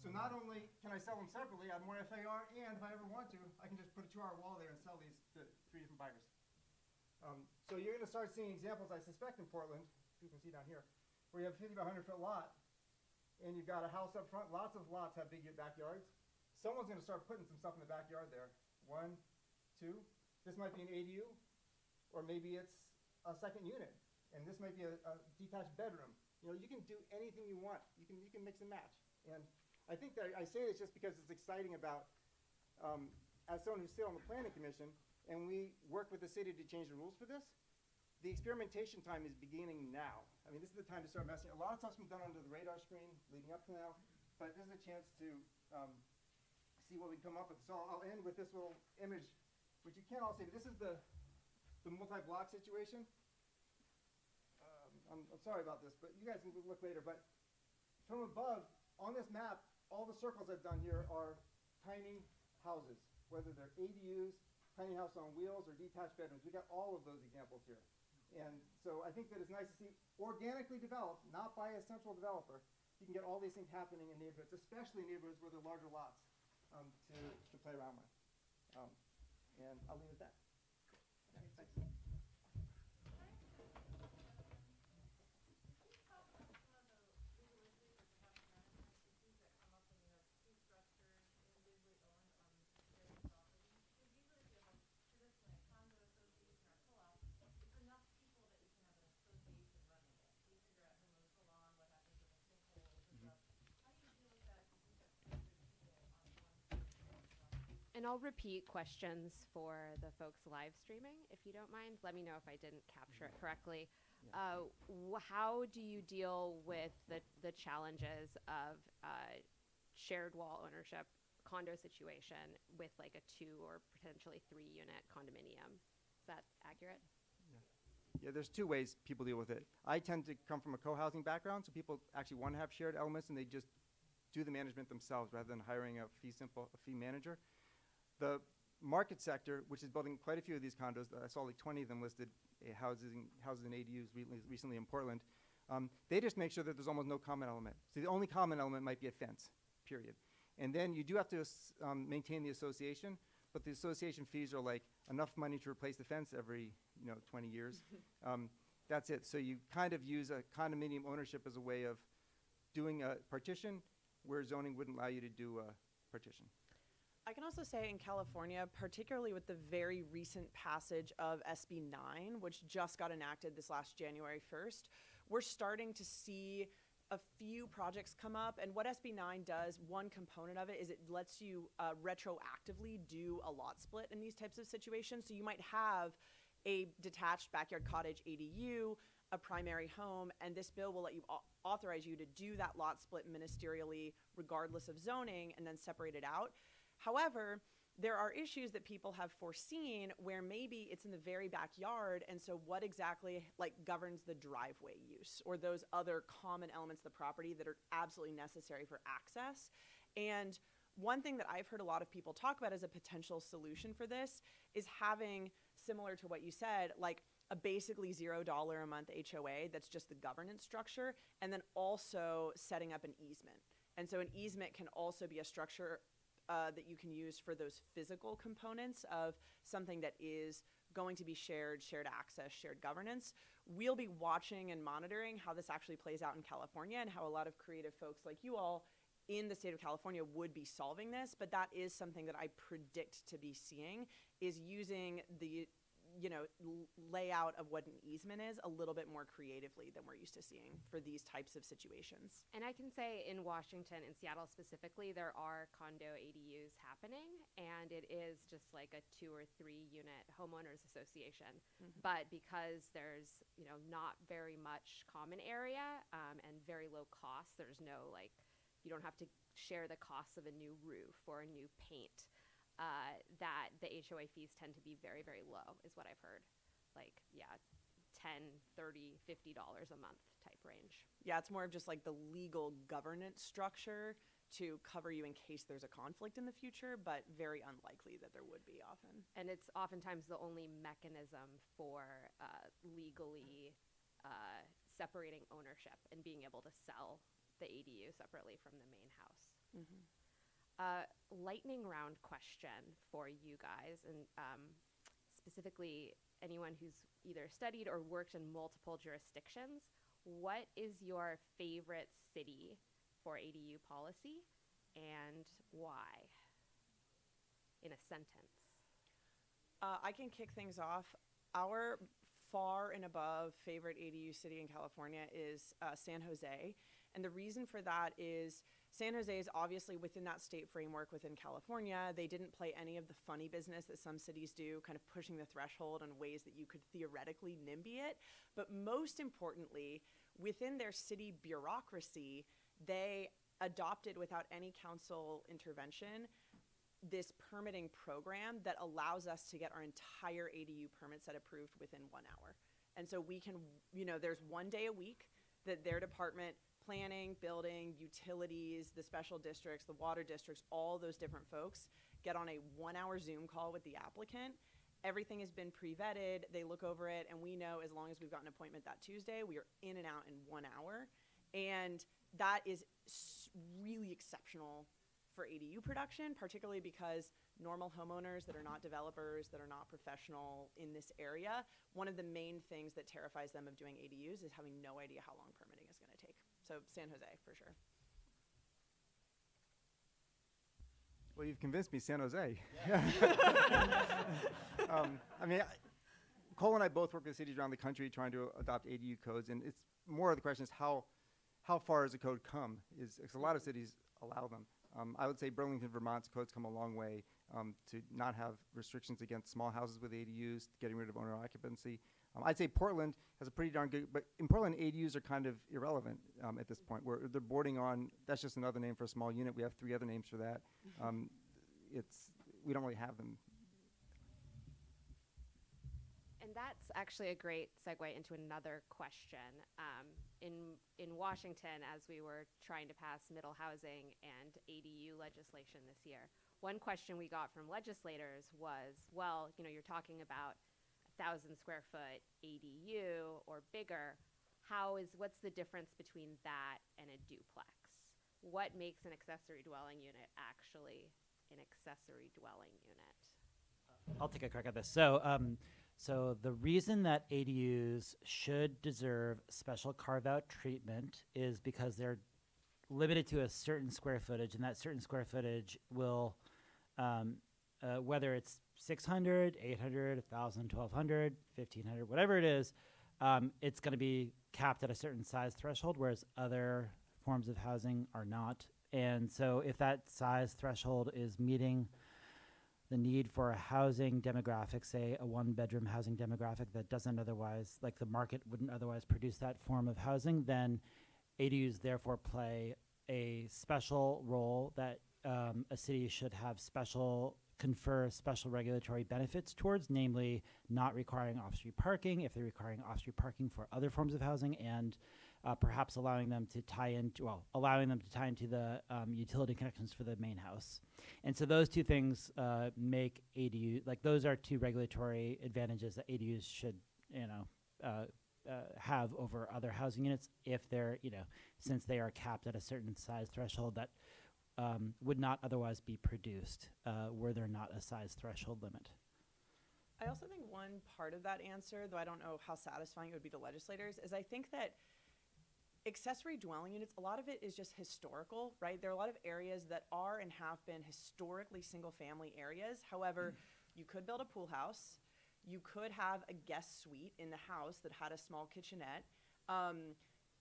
So not only can I sell them separately, I have more FAR, and if I ever want to, I can just put a 2-hour wall there and sell these to 3 different buyers. So you're going to start seeing examples, I suspect, in Portland, you can see down here, where you have a 50 by 100 foot lot, and you've got a house up front. Lots of lots have big backyards. Someone's going to start putting some stuff in the backyard there. 1, 2. This might be an ADU, or maybe it's a second unit, and this might be a detached bedroom. You know, you can do anything you want. You can mix and match. And I think that I say this just because it's exciting about, as someone who's still on the planning commission, and we work with the city to change the rules for this, the experimentation time is beginning now. I mean, this is the time to start messing. A lot of stuff's been done under the radar screen leading up to now, but this is a chance to see what we come up with. So I'll end with this little image, which you can't all see, but this is the multi-block situation. I'm sorry about this, but you guys can look later. But from above, on this map, all the circles I've done here are tiny houses, whether they're ADUs, tiny house on wheels, or detached bedrooms. We got all of those examples here. And so I think that it's nice to see organically developed, not by a central developer. You can get all these things happening in neighborhoods, especially neighborhoods where there are larger lots to play around with. And I'll leave it at that. Yeah, thanks. And I'll repeat questions for the folks live streaming, if you don't mind. Let me know if I didn't capture it correctly. How do you deal with the challenges of shared wall ownership condo situation with like a 2 or potentially 3 unit condominium? Is that accurate? Yeah, there's 2 ways people deal with it. I tend to come from a co-housing background, so people actually want to have shared elements, and they just do the management themselves rather than hiring a fee manager. The market sector, which is building quite a few of these condos, I saw like 20 of them listed, houses and ADUs recently in Portland. They just make sure that there's almost no common element. So the only common element might be a fence, period. And then you do have to maintain the association, but the association fees are like enough money to replace the fence every 20 years. That's it. So you kind of use a condominium ownership as a way of doing a partition where zoning wouldn't allow you to do a partition. I can also say in California, particularly with the very recent passage of SB 9, which just got enacted this last January 1st, we're starting to see a few projects come up. And what SB 9 does, one component of it is it lets you retroactively do a lot split in these types of situations. So you might have a detached backyard cottage ADU, a primary home, and this bill will let you authorize you to do that lot split ministerially regardless of zoning and then separate it out. However, there are issues that people have foreseen where maybe it's in the very backyard, and so what exactly governs the driveway use or those other common elements of the property that are absolutely necessary for access. And one thing that I've heard a lot of people talk about as a potential solution for this is having, similar to what you said, like a basically $0 a month HOA that's just the governance structure, and then also setting up an easement. And so an easement can also be a structure that you can use for those physical components of something that is going to be shared access, shared governance. We'll be watching and monitoring how this actually plays out in California and how a lot of creative folks like you all in the state of California would be solving this, but that is something that I predict to be seeing, is using the layout of what an easement is a little bit more creatively than we're used to seeing for these types of situations. And I can say in Washington, in Seattle specifically, there are condo ADUs happening, and it is just like a 2 or 3 unit homeowners association. But because there's, not very much common area and very low cost, there's no you don't have to share the costs of a new roof or a new paint. That the HOA fees tend to be very, very low, is what I've heard. $10, $30, $50 a month type range. Yeah, it's more of just like the legal governance structure to cover you in case there's a conflict in the future, but very unlikely that there would be often. And it's oftentimes the only mechanism for legally separating ownership and being able to sell the ADU separately from the main house. Lightning round question for you guys, and specifically anyone who's either studied or worked in multiple jurisdictions. What is your favorite city for ADU policy and why? In a sentence. I can kick things off. Our far and above favorite ADU city in California is San Jose. And the reason for that is San Jose is obviously within that state framework within California. They didn't play any of the funny business that some cities do, kind of pushing the threshold in ways that you could theoretically NIMBY it. But most importantly, within their city bureaucracy, they adopted without any council intervention this permitting program that allows us to get our entire ADU permit set approved within 1 hour. And so we can, there's 1 day a week that their department, planning, building, utilities, the special districts, the water districts, all those different folks get on a 1 hour Zoom call with the applicant. Everything has been pre-vetted. They look over it, and we know as long as we've got an appointment that Tuesday, we are in and out in 1 hour. And that is really exceptional for ADU production, particularly because normal homeowners that are not developers, that are not professional in this area, one of the main things that terrifies them of doing ADUs is having no idea how long permitting is going to take. So San Jose, for sure. Well, you've convinced me, San Jose. Cole and I both work with cities around the country trying to adopt ADU codes, and it's more of the question is how far has the code come? Because a lot of cities allow them. I would say Burlington, Vermont's codes come a long way to not have restrictions against small houses with ADUs, getting rid of owner occupancy. I'd say Portland has a pretty darn good, but in Portland, ADUs are kind of irrelevant at this point, where they're boarding on, that's just another name for a small unit. We have 3 other names for that. We don't really have them. And that's actually a great segue into another question. In Washington, as we were trying to pass middle housing and ADU legislation this year, one question we got from legislators was, well, you're talking about 1,000 square foot ADU or bigger. What's the difference between that and a duplex? What makes an accessory dwelling unit actually an accessory dwelling unit? I'll take a crack at this. So the reason that ADUs should deserve special carve-out treatment is because they're limited to a certain square footage, and that certain square footage will, whether it's 600, 800, 1,000, 1,200, 1,500, whatever it is, it's going to be capped at a certain size threshold, whereas other forms of housing are not. And so if that size threshold is meeting the need for a housing demographic, say a 1-bedroom housing demographic that doesn't otherwise, like the market wouldn't otherwise produce that form of housing, then ADUs therefore play a special role that a city should have confer special regulatory benefits towards, namely not requiring off-street parking if they're requiring off-street parking for other forms of housing, and perhaps allowing them to tie into the utility connections for the main house. And so those two things make ADU, those are 2 regulatory advantages that ADUs should, have over other housing units if they're, since they are capped at a certain size threshold that would not otherwise be produced were there not a size threshold limit. I also think one part of that answer, though I don't know how satisfying it would be to legislators, is I think that accessory dwelling units, a lot of it is just historical, right? There are a lot of areas that are and have been historically single-family areas. However, you could build a pool house. You could have a guest suite in the house that had a small kitchenette.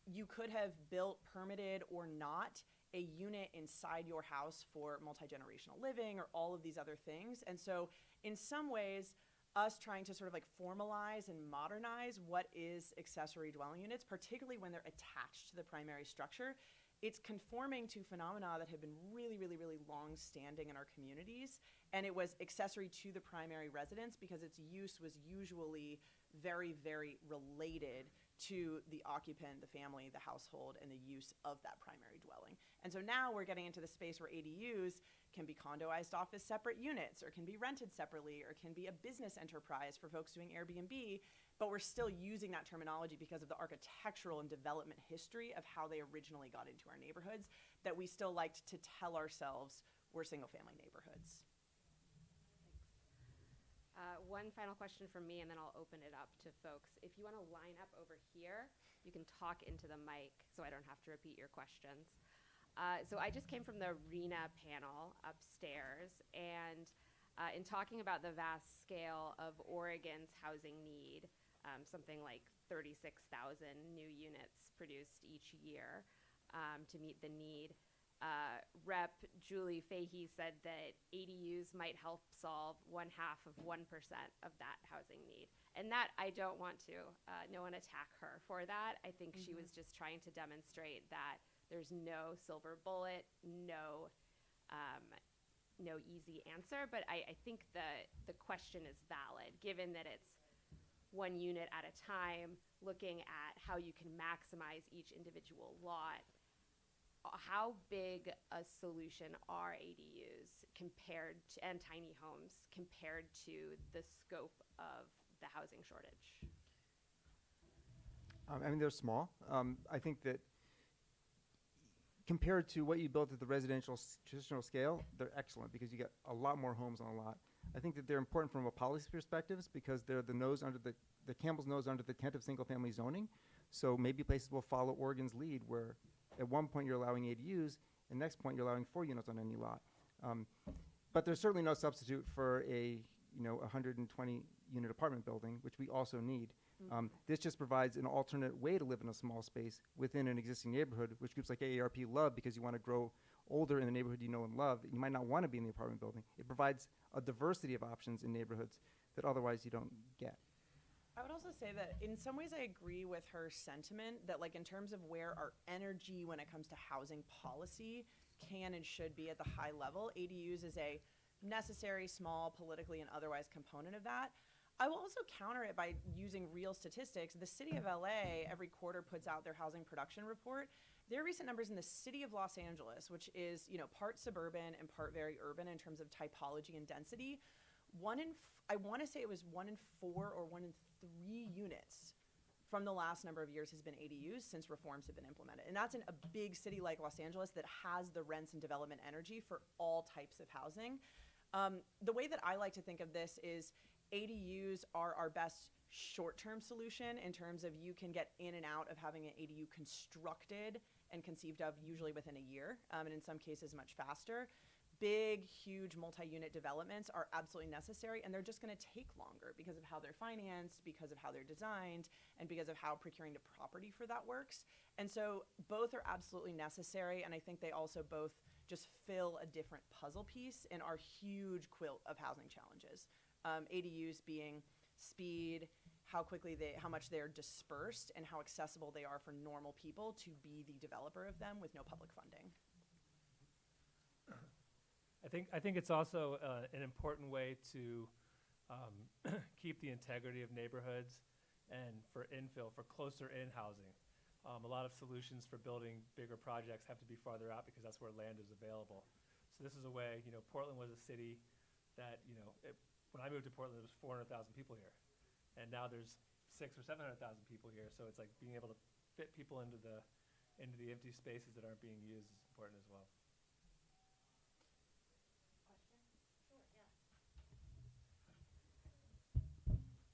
You could have built, permitted or not, a unit inside your house for multi-generational living or all of these other things. And so in some ways, us trying to sort of like formalize and modernize what is accessory dwelling units, particularly when they're attached to the primary structure, it's conforming to phenomena that have been really, really, really long-standing in our communities. And it was accessory to the primary residence because its use was usually very, very related to the occupant, the family, the household, and the use of that primary dwelling. And so now we're getting into the space where ADUs can be condoized off as separate units, or can be rented separately, or can be a business enterprise for folks doing Airbnb, but we're still using that terminology because of the architectural and development history of how they originally got into our neighborhoods, that we still liked to tell ourselves we're single-family neighborhoods. One final question from me, and then I'll open it up to folks. If you want to line up over here, you can talk into the mic so I don't have to repeat your questions. So I just came from the RENA panel upstairs, and in talking about the vast scale of Oregon's housing need, something like 36,000 new units produced each year to meet the need. Rep. Julie Fahey said that ADUs might help solve 0.5% of that housing need. And that, I don't want to, no one attack her for that. I think she was just trying to demonstrate that there's no silver bullet, no easy answer. But I think the question is valid, given that it's one unit at a time, looking at how you can maximize each individual lot. How big a solution are ADUs compared to, and tiny homes compared to the scope of the housing shortage? I mean, they're small. I think that compared to what you built at the residential traditional scale, they're excellent because you get a lot more homes on a lot. I think that they're important from a policy perspective because they're the nose under the camel's nose under the tent of single-family zoning. So maybe places will follow Oregon's lead, where at one point you're allowing ADUs, and next point you're allowing 4 units on any lot. But there's certainly no substitute for a 120 unit apartment building, which we also need. This just provides an alternate way to live in a small space within an existing neighborhood, which groups like AARP love because you want to grow older in the neighborhood you know and love. You might not want to be in the apartment building. It provides a diversity of options in neighborhoods that otherwise you don't get. I would also say that in some ways I agree with her sentiment that, like, in terms of where our energy when it comes to housing policy can and should be at the high level, ADUs is a necessary, small, politically and otherwise component of that. I will also counter it by using real statistics. The city of LA every quarter puts out their housing production report. Their recent numbers in the city of Los Angeles, which is, part suburban and part very urban in terms of typology and density, I want to say it was 1 in 4 or 1 in 3 units from the last number of years has been ADUs since reforms have been implemented. And that's in a big city like Los Angeles that has the rents and development energy for all types of housing. The way that I like to think of this is ADUs are our best short-term solution in terms of you can get in and out of having an ADU constructed and conceived of usually within a year, and in some cases much faster. Big, huge multi-unit developments are absolutely necessary, and they're just going to take longer because of how they're financed, because of how they're designed, and because of how procuring the property for that works. And so both are absolutely necessary, and I think they also both just fill a different puzzle piece in our huge quilt of housing challenges. ADUs being speed, how much they're dispersed, and how accessible they are for normal people to be the developer of them with no public funding. I think it's also an important way to keep the integrity of neighborhoods and for infill, for closer in housing. A lot of solutions for building bigger projects have to be farther out because that's where land is available. So this is a way, Portland was a city that, when I moved to Portland, there was 400,000 people here. And now there's 600,000 or 700,000 people here. So it's like being able to fit people into the empty spaces that aren't being used is important as well.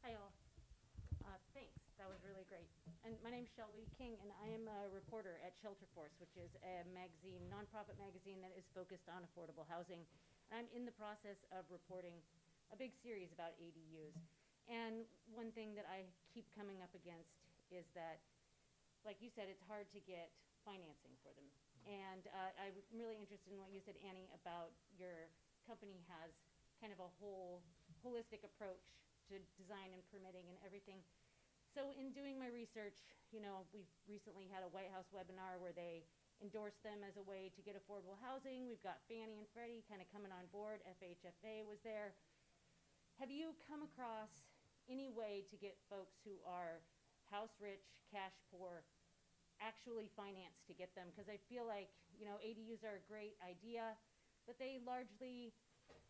Hi, all. Thanks. That was really great. And my name's Shelby King, and I am a reporter at Shelter Force, which is a magazine, nonprofit magazine that is focused on affordable housing. And I'm in the process of reporting a big series about ADUs. And one thing that I keep coming up against is that, like you said, it's hard to get financing for them. And I'm really interested in what you said, Annie, about your company has kind of a holistic approach to design and permitting and everything. So in doing my research, we've recently had a White House webinar where they endorsed them as a way to get affordable housing. We've got Fannie and Freddie kind of coming on board. FHFA was there. Have you come across any way to get folks who are house rich, cash poor, actually financed to get them? Because I feel like, ADUs are a great idea, but they largely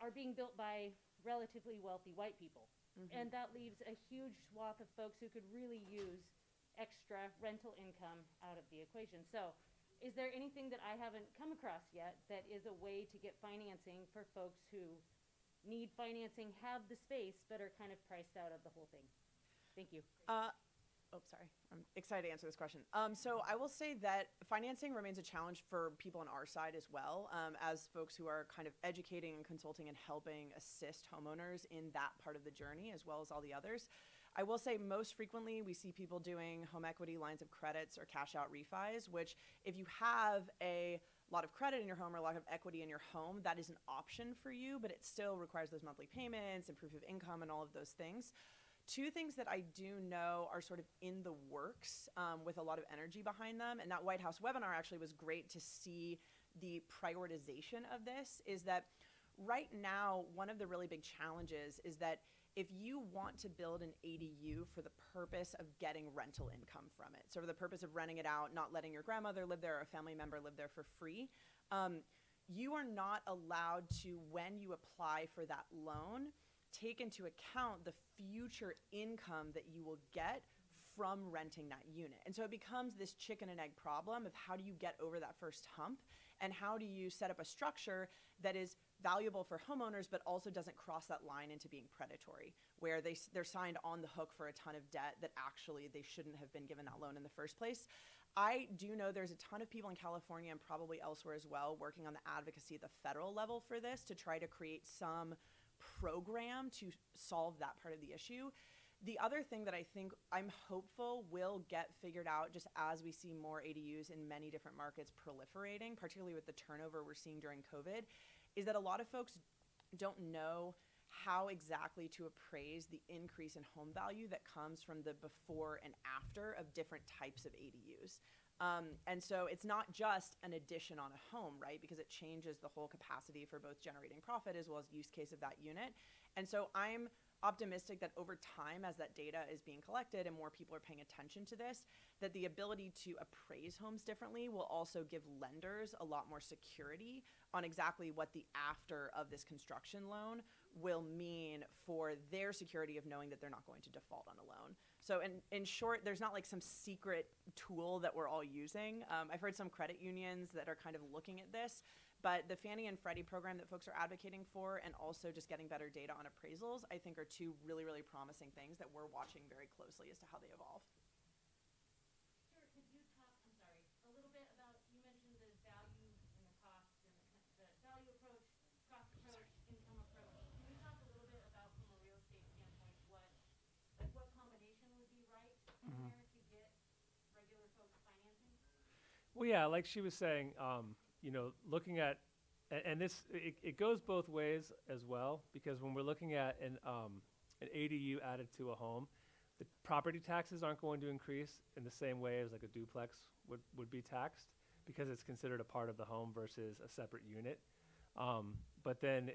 are being built by relatively wealthy white people. And that leaves a huge swath of folks who could really use extra rental income out of the equation. So is there anything that I haven't come across yet that is a way to get financing for folks who need financing, have the space, but are kind of priced out of the whole thing? Thank you. Sorry. I'm excited to answer this question. So I will say that financing remains a challenge for people on our side as well, as folks who are kind of educating and consulting and helping assist homeowners in that part of the journey, as well as all the others. I will say most frequently we see people doing home equity lines of credits or cash out refis, which if you have a lot of credit in your home or a lot of equity in your home, that is an option for you, but it still requires those monthly payments and proof of income and all of those things. Two things that I do know are sort of in the works with a lot of energy behind them, and that White House webinar actually was great to see the prioritization of this, is that right now, one of the really big challenges is that if you want to build an ADU for the purpose of getting rental income from it, so for the purpose of renting it out, not letting your grandmother live there or a family member live there for free, you are not allowed to, when you apply for that loan, take into account the future income that you will get from renting that unit. And so it becomes this chicken and egg problem of how do you get over that first hump, and how do you set up a structure that is valuable for homeowners but also doesn't cross that line into being predatory, where they're signed on the hook for a ton of debt that actually they shouldn't have been given that loan in the first place. I do know there's a ton of people in California and probably elsewhere as well working on the advocacy at the federal level for this to try to create some program to solve that part of the issue. The other thing that I think I'm hopeful will get figured out just as we see more ADUs in many different markets proliferating, particularly with the turnover we're seeing during COVID, is that a lot of folks don't know how exactly to appraise the increase in home value that comes from the before and after of different types of ADUs. And so it's not just an addition on a home, right? Because it changes the whole capacity for both generating profit as well as use case of that unit. And so I'm optimistic that over time, as that data is being collected and more people are paying attention to this, that the ability to appraise homes differently will also give lenders a lot more security on exactly what the after of this construction loan will mean for their security of knowing that they're not going to default on a loan. So in short, there's not like some secret tool that we're all using. I've heard some credit unions that are kind of looking at this, but the Fannie and Freddie program that folks are advocating for, and also just getting better data on appraisals, I think are two really, really promising things that we're watching very closely as to how they evolve. Sure, could you talk, I'm sorry, a little bit about, you mentioned the value and the cost and the value approach, cost approach, income approach. Can you talk a little bit about, from a real estate standpoint, what combination would be right in there to get regular folks financing? Well, yeah, like she was saying, looking at, and this, it goes both ways as well, because when we're looking at an ADU added to a home, the property taxes aren't going to increase in the same way as like a duplex would be taxed, because it's considered a part of the home versus a separate unit. But then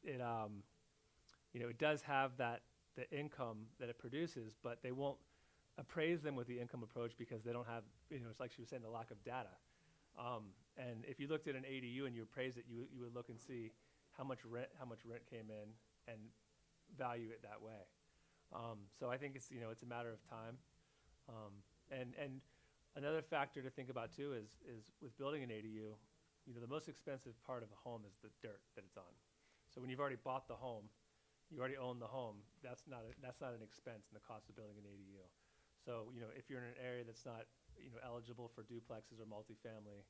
it does have the income that it produces, but they won't appraise them with the income approach because they don't have, it's like she was saying, the lack of data. And if you looked at an ADU and you appraised it, you would look and see how much rent came in and value it that way. So I think it's a matter of time. And another factor to think about too is with building an ADU, the most expensive part of a home is the dirt that it's on. So when you've already bought the home, you already own the home, that's not an expense in the cost of building an ADU. So, if you're in an area that's not, eligible for duplexes or multifamily,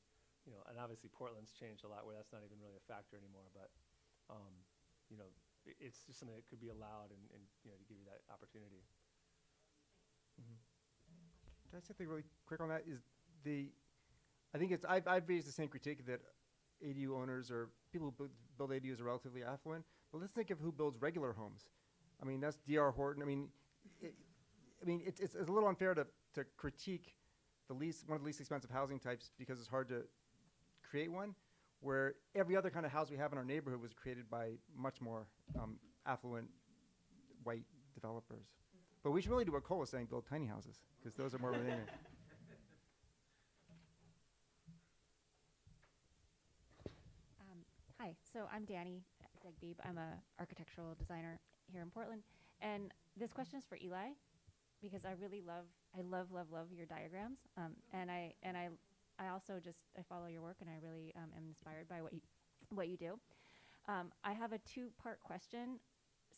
and obviously Portland's changed a lot where that's not even really a factor anymore, but, it's just something that could be allowed and you know, to give you that opportunity. Can I say something really quick on that? I think I've raised the same critique that ADU owners or people who build ADUs are relatively affluent. But let's think of who builds regular homes. I mean, that's D.R. Horton. I mean, it's a little unfair to critique one of the least expensive housing types because it's hard to create one, where every other kind of house we have in our neighborhood was created by much more affluent white developers. But we should really do what Cole was saying, build tiny houses, because those are more resilient. Hi, so I'm Danny Zegdeeb. I'm a architectural designer here in Portland. And this question is for Eli, because I really love your diagrams. And I also I follow your work, and I really am inspired by what you do. I have a two-part question.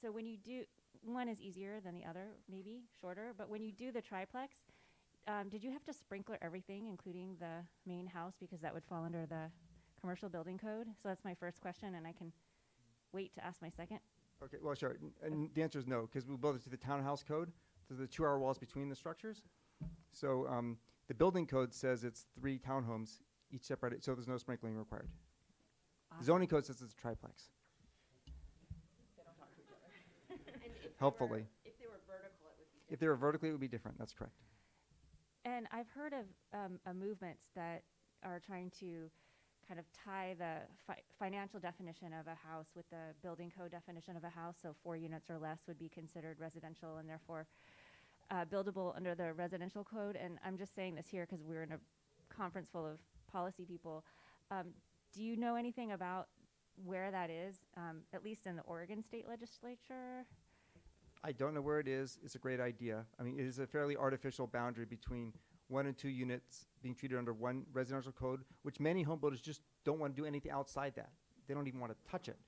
So when you do, one is easier than the other, maybe shorter, but when you do the triplex, did you have to sprinkler everything, including the main house, because that would fall under the commercial building code? So that's my first question, and I can wait to ask my second. Okay, well, sure. And the answer is no, because we built it to the townhouse code, to the 2-hour walls between the structures. So the building code says it's 3 townhomes, each separated, so there's no sprinkling required. Awesome. The zoning code says it's a triplex. And if Helpfully. If they were vertical, it would be If they were vertically, it would be different. That's correct. And I've heard of movements that are trying to kind of tie the financial definition of a house with the building code definition of a house. So 4 units or less would be considered residential and therefore buildable under the residential code. And I'm just saying this here because we're in a conference full of policy people. Do you know anything about where that is, at least in the Oregon state legislature? I don't know where it is. It's a great idea. I mean, it is a fairly artificial boundary between 1 and 2 units being treated under one residential code, which many home builders just don't want to do anything outside that. They don't even want to touch it,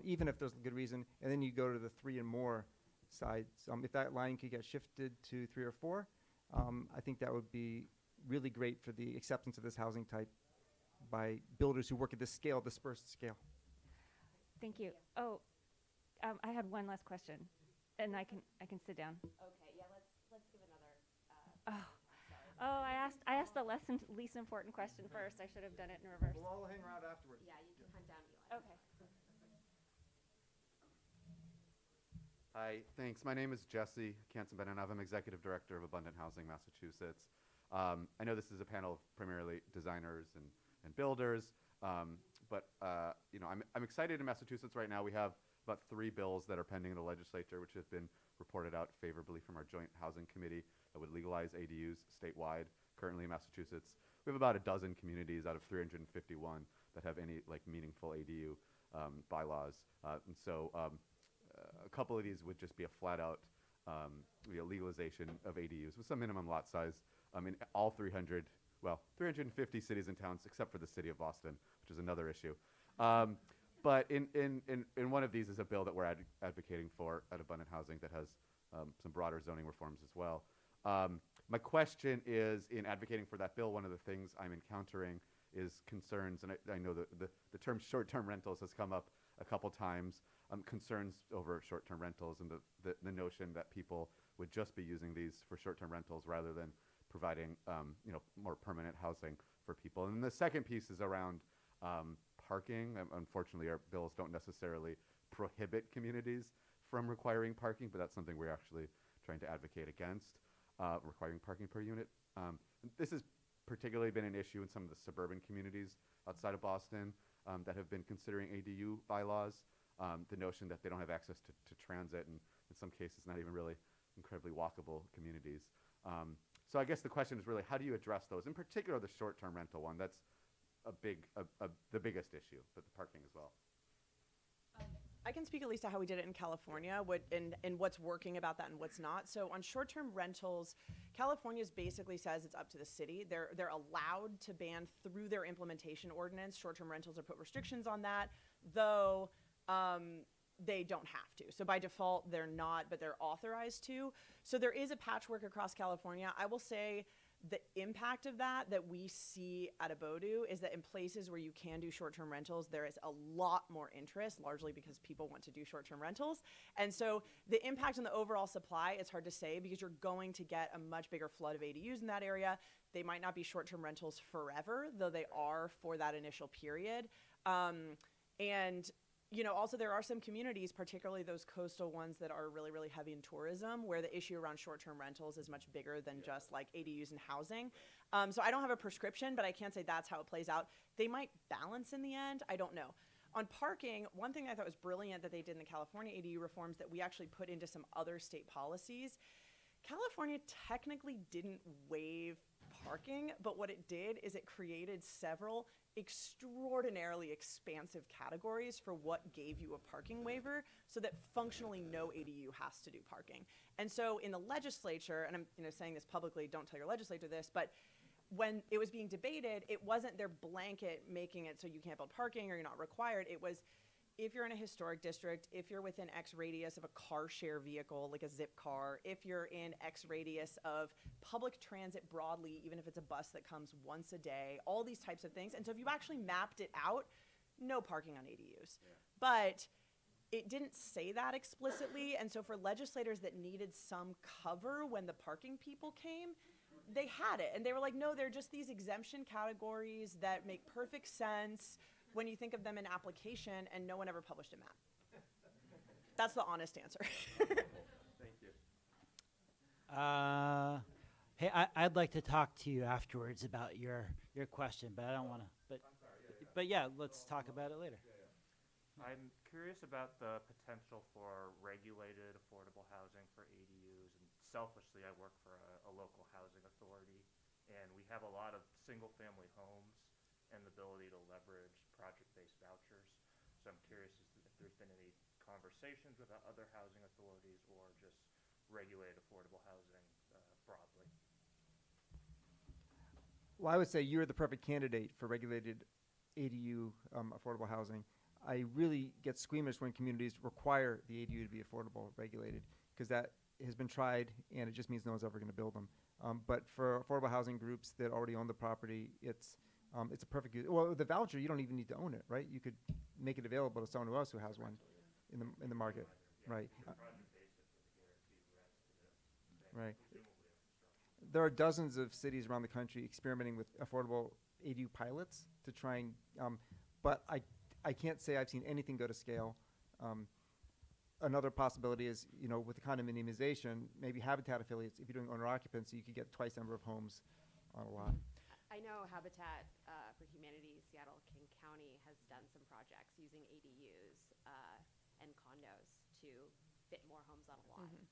even if there's a good reason. And then you go to the 3 and more sides. If that line could get shifted to 3 or 4, I think that would be really great for the acceptance of this housing type by builders who work at this scale, dispersed scale. Thank you. Oh, I had one last question, and I can sit down. Okay, yeah, let's give another. Oh, I asked the least important question first. I should have done it in reverse. We'll all hang around afterwards. Yeah, you can hunt down Eli. Okay. Hi, thanks. My name is Jesse Kansen-Benanav. I'm Executive Director of Abundant Housing Massachusetts. I know this is a panel of primarily designers and builders, but you know, I'm excited in Massachusetts right now. We have about 3 bills that are pending in the legislature, which have been reported out favorably from our Joint Housing Committee that would legalize ADUs statewide. Currently in Massachusetts, we have about a dozen communities out of 351 that have any like meaningful ADU bylaws. And so a couple of these would just be a flat out legalization of ADUs with some minimum lot size in all 350 cities and towns except for the city of Boston, which is another issue. But in one of these is a bill that we're advocating for at Abundant Housing that has some broader zoning reforms as well. My question is, in advocating for that bill, one of the things I'm encountering is concerns, and I know the term short-term rentals has come up a couple times, concerns over short-term rentals and the notion that people would just be using these for short-term rentals rather than providing you know, more permanent housing for people. And the second piece is around parking. Unfortunately, our bills don't necessarily prohibit communities from requiring parking, but that's something we're actually trying to advocate against, requiring parking per unit. This has particularly been an issue in some of the suburban communities outside of Boston that have been considering ADU bylaws. The notion that they don't have access to transit, and in some cases not even really incredibly walkable communities. So I guess the question is really, how do you address those? In particular, the short-term rental one. That's the biggest issue, but the parking as well. I can speak at least to how we did it in California, and what's working about that and what's not. So on short-term rentals, California basically says it's up to the city. They're allowed to ban through their implementation ordinance. Short-term rentals are put restrictions on that, though they don't have to. So by default, they're not, but they're authorized to. So there is a patchwork across California. I will say the impact of that we see at Adobu is that in places where you can do short-term rentals, there is a lot more interest, largely because people want to do short-term rentals. And so the impact on the overall supply, it's hard to say because you're going to get a much bigger flood of ADUs in that area. They might not be short-term rentals forever, though they are for that initial period. And you know, also there are some communities, particularly those coastal ones that are really, really heavy in tourism, where the issue around short-term rentals is much bigger than just like ADUs and housing. So I don't have a prescription, but I can't say that's how it plays out. They might balance in the end. I don't know. On parking, one thing I thought was brilliant that they did in the California ADU reforms that we actually put into some other state policies. California technically didn't waive parking, but what it did is it created several extraordinarily expansive categories for what gave you a parking waiver so that functionally no ADU has to do parking. And so in the legislature, and I'm saying this publicly, don't tell your legislator this, but when it was being debated, it wasn't their blanket making it so you can't build parking or you're not required. It was if you're in a historic district, if you're within X radius of a car share vehicle, like a zip car, if you're in X radius of public transit broadly, even if it's a bus that comes once a day, all these types of things. And so if you actually mapped it out, no parking on ADUs. Yeah. But it didn't say that explicitly. And so for legislators that needed some cover when the parking people came, they had it. And they were like, no, they're just these exemption categories that make perfect sense when you think of them in application, and no one ever published a map. That's the honest answer. Thank you. Hey, I'd like to talk to you afterwards about your question, but I don't want to. But yeah, let's talk about it later. I'm curious about the potential for regulated affordable housing for ADUs. And selfishly, I work for a local housing authority, and we have a lot of single-family homes and the ability to leverage project-based vouchers. So I'm curious if there's been any conversations with other housing authorities or just regulated affordable housing broadly. Well, I would say you're the perfect candidate for regulated ADU affordable housing. I really get squeamish when communities require the ADU to be affordable regulated, because that has been tried and it just means no one's ever going to build them. But for affordable housing groups that already own the property, it's a perfect, well, the voucher, you don't even need to own it, right? You could make it available to someone else who has one in the market, right? Right. There are dozens of cities around the country experimenting with affordable ADU pilots to try and, but I can't say I've seen anything go to scale. Another possibility is, with the condominiumization, maybe Habitat affiliates, if you're doing owner occupancy, you could get twice the number of homes on a lot. I know Habitat for Humanity, Seattle, King County has done some projects using ADUs and condos to fit more homes on a lot. Mm-hmm.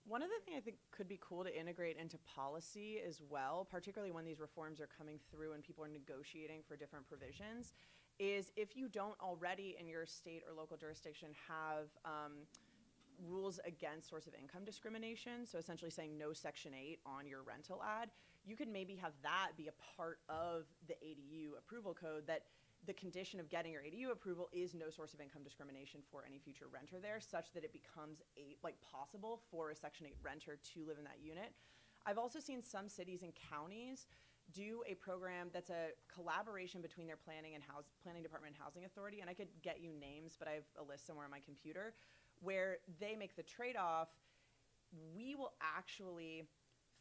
One other thing I think could be cool to integrate into policy as well, particularly when these reforms are coming through and people are negotiating for different provisions, is if you don't already in your state or local jurisdiction have rules against source of income discrimination, so essentially saying no Section 8 on your rental ad, you could maybe have that be a part of the ADU approval code, that the condition of getting your ADU approval is no source of income discrimination for any future renter there, such that it becomes possible for a Section 8 renter to live in that unit. I've also seen some cities and counties do a program that's a collaboration between their planning department and housing authority, and I could get you names, but I have a list somewhere on my computer, where they make the trade-off. We will actually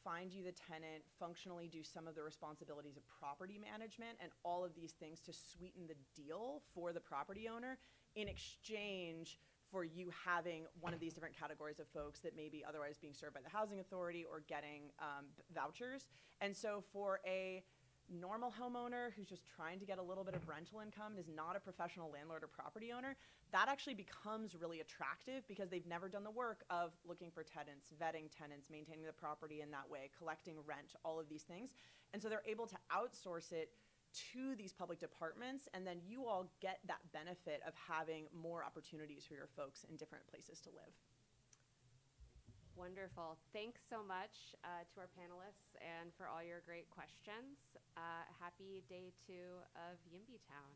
find you the tenant, functionally do some of the responsibilities of property management and all of these things to sweeten the deal for the property owner in exchange for you having one of these different categories of folks that may be otherwise being served by the housing authority or getting vouchers. And so for a normal homeowner who's just trying to get a little bit of rental income and is not a professional landlord or property owner, that actually becomes really attractive because they've never done the work of looking for tenants, vetting tenants, maintaining the property in that way, collecting rent, all of these things. And so they're able to outsource it to these public departments, and then you all get that benefit of having more opportunities for your folks in different places to live. Wonderful. Thanks so much to our panelists and for all your great questions. Happy day 2 of YIMBYtown.